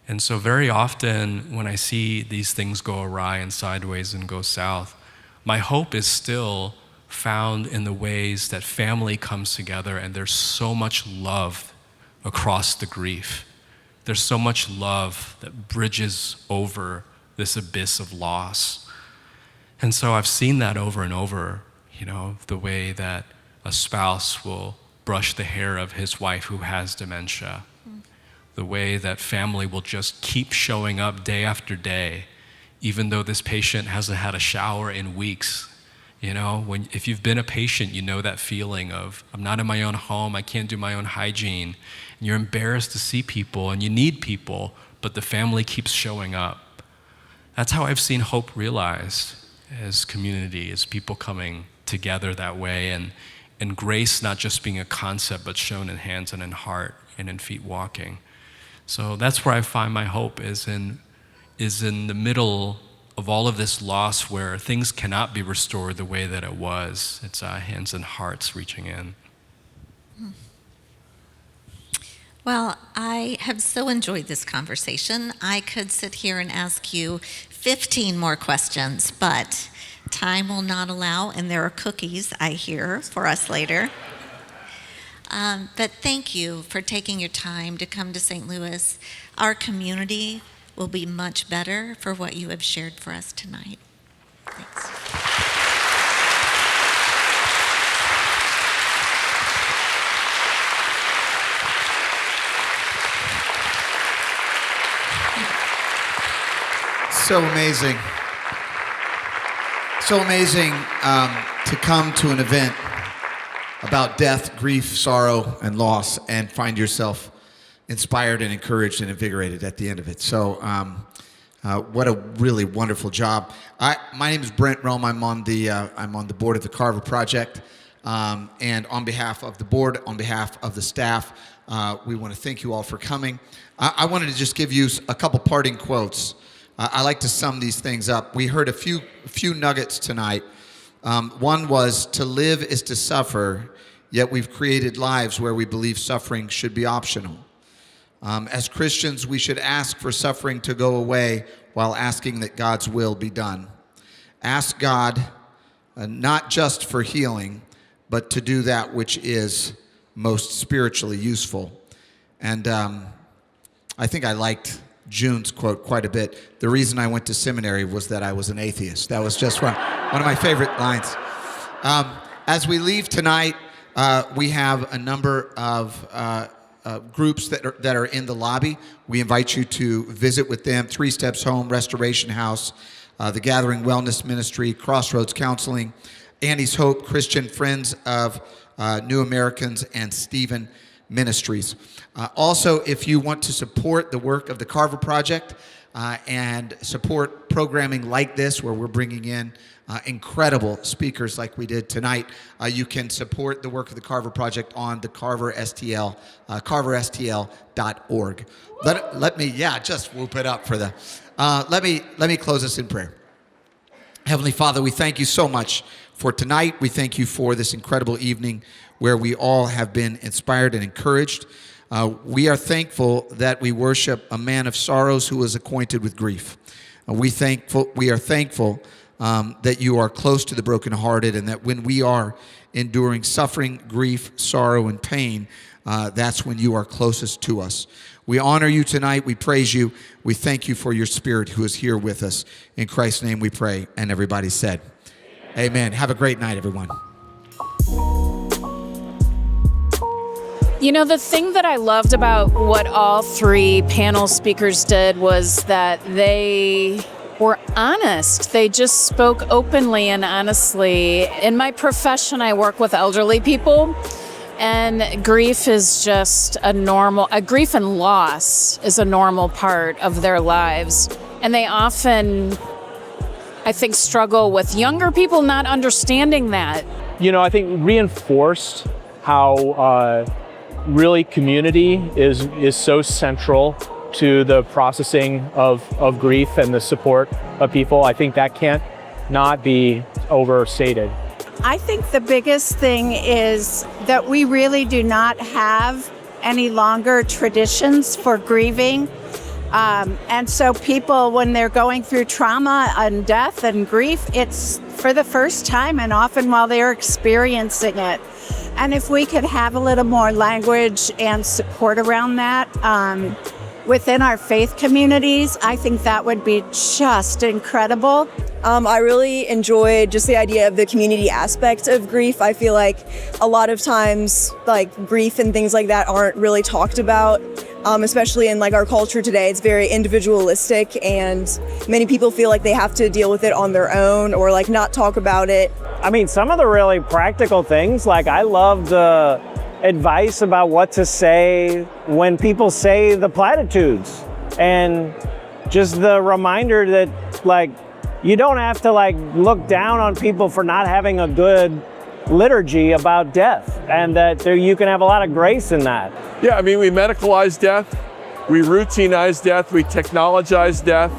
And so very often when I see these things go awry and sideways and go south, my hope is still found in the ways that family comes together, and there's so much love across the grief. There's so much love that bridges over this abyss of loss. And so I've seen that over and over, the way that a spouse will brush the hair of his wife who has dementia, the way that family will just keep showing up day after day, even though this patient hasn't had a shower in weeks. If you've been a patient, you know that feeling of, I'm not in my own home, I can't do my own hygiene, and you're embarrassed to see people, and you need people, but the family keeps showing up. That's how I've seen hope realized as community, as people coming together that way, and grace not just being a concept, but shown in hands and in heart and in feet walking. So that's where I find my hope is in the middle of all of this loss, where things cannot be restored the way that it was. It's hands and hearts reaching in. Well, I have so enjoyed this conversation. I could sit here and ask you 15 more questions, but time will not allow, and there are cookies, I hear, for us later. But thank you for taking your time to come to St. Louis. Our community will be much better for what you have shared for us tonight. Thanks. So amazing. So amazing to come to an event about death, grief, sorrow, and loss, and find yourself inspired and encouraged and invigorated at the end of it. So what a really wonderful job. My name is Brent Rome. I'm on the board of the Carver Project. And on behalf of the board, on behalf of the staff, we want to thank you all for coming. I wanted to just give you a couple parting quotes. I like to sum these things up. We heard a few nuggets tonight. One was, to live is to suffer, yet we've created lives where we believe suffering should be optional. As Christians, we should ask for suffering to go away while asking that God's will be done. Ask God not just for healing, but to do that which is most spiritually useful. And I think I liked June's quote quite a bit. The reason I went to seminary was that I was an atheist. That was just one of my favorite lines. As we leave tonight, we have a number of groups that are in the lobby. We invite you to visit with them. 3 Steps Home, Restoration House, the Gathering Wellness Ministry, Crossroads Counseling, Annie's Hope, Christian Friends of New Americans, and Stephen Ministries. Also, if you want to support the work of the Carver Project and support programming like this, where we're bringing in incredible speakers like we did tonight, you can support the work of the Carver Project on the Carver STL, carverstl.org. Let me just whoop it up for the. Let me close us in prayer. Heavenly Father, we thank you so much for tonight. We thank you for this incredible evening where we all have been inspired and encouraged. We are thankful that we worship a man of sorrows who is acquainted with grief. We are thankful that you are close to the brokenhearted, and that when we are enduring suffering, grief, sorrow, and pain, that's when you are closest to us. We honor you tonight. We praise you. We thank you for your Spirit who is here with us. In Christ's name we pray. And everybody said, Amen. Have a great night, everyone. You know, the thing that I loved about what all 3 panel speakers did was that they were honest. They just spoke openly and honestly. In my profession, I work with elderly people, and grief is just grief and loss is a normal part of their lives. And they often, I think, struggle with younger people not understanding that. You know, I think reinforced how really community is so central to the processing of grief and the support of people. I think that can't not be overstated. I think the biggest thing is that we really do not have any longer traditions for grieving. And so people, when they're going through trauma and death and grief, it's for the first time and often while they're experiencing it. And if we could have a little more language and support around that within our faith communities, I think that would be just incredible. I really enjoyed just the idea of the community aspect of grief. I feel like a lot of times, like, grief and things like that aren't really talked about, especially in like our culture today. It's very individualistic, and many people feel like they have to deal with it on their own or like not talk about it. I mean, some of the really practical things, like I love the advice about what to say when people say the platitudes, and just the reminder that, like, you don't have to like look down on people for not having a good liturgy about death, and that you can have a lot of grace in that. Yeah, I mean, we medicalize death, we routinize death, we technologize death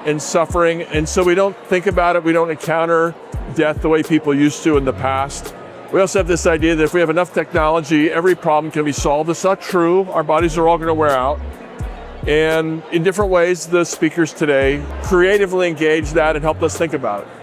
and suffering, and so we don't think about it, we don't encounter death the way people used to in the past. We also have this idea that if we have enough technology, every problem can be solved. It's not true. Our bodies are all going to wear out. And in different ways, the speakers today creatively engaged that and helped us think about it.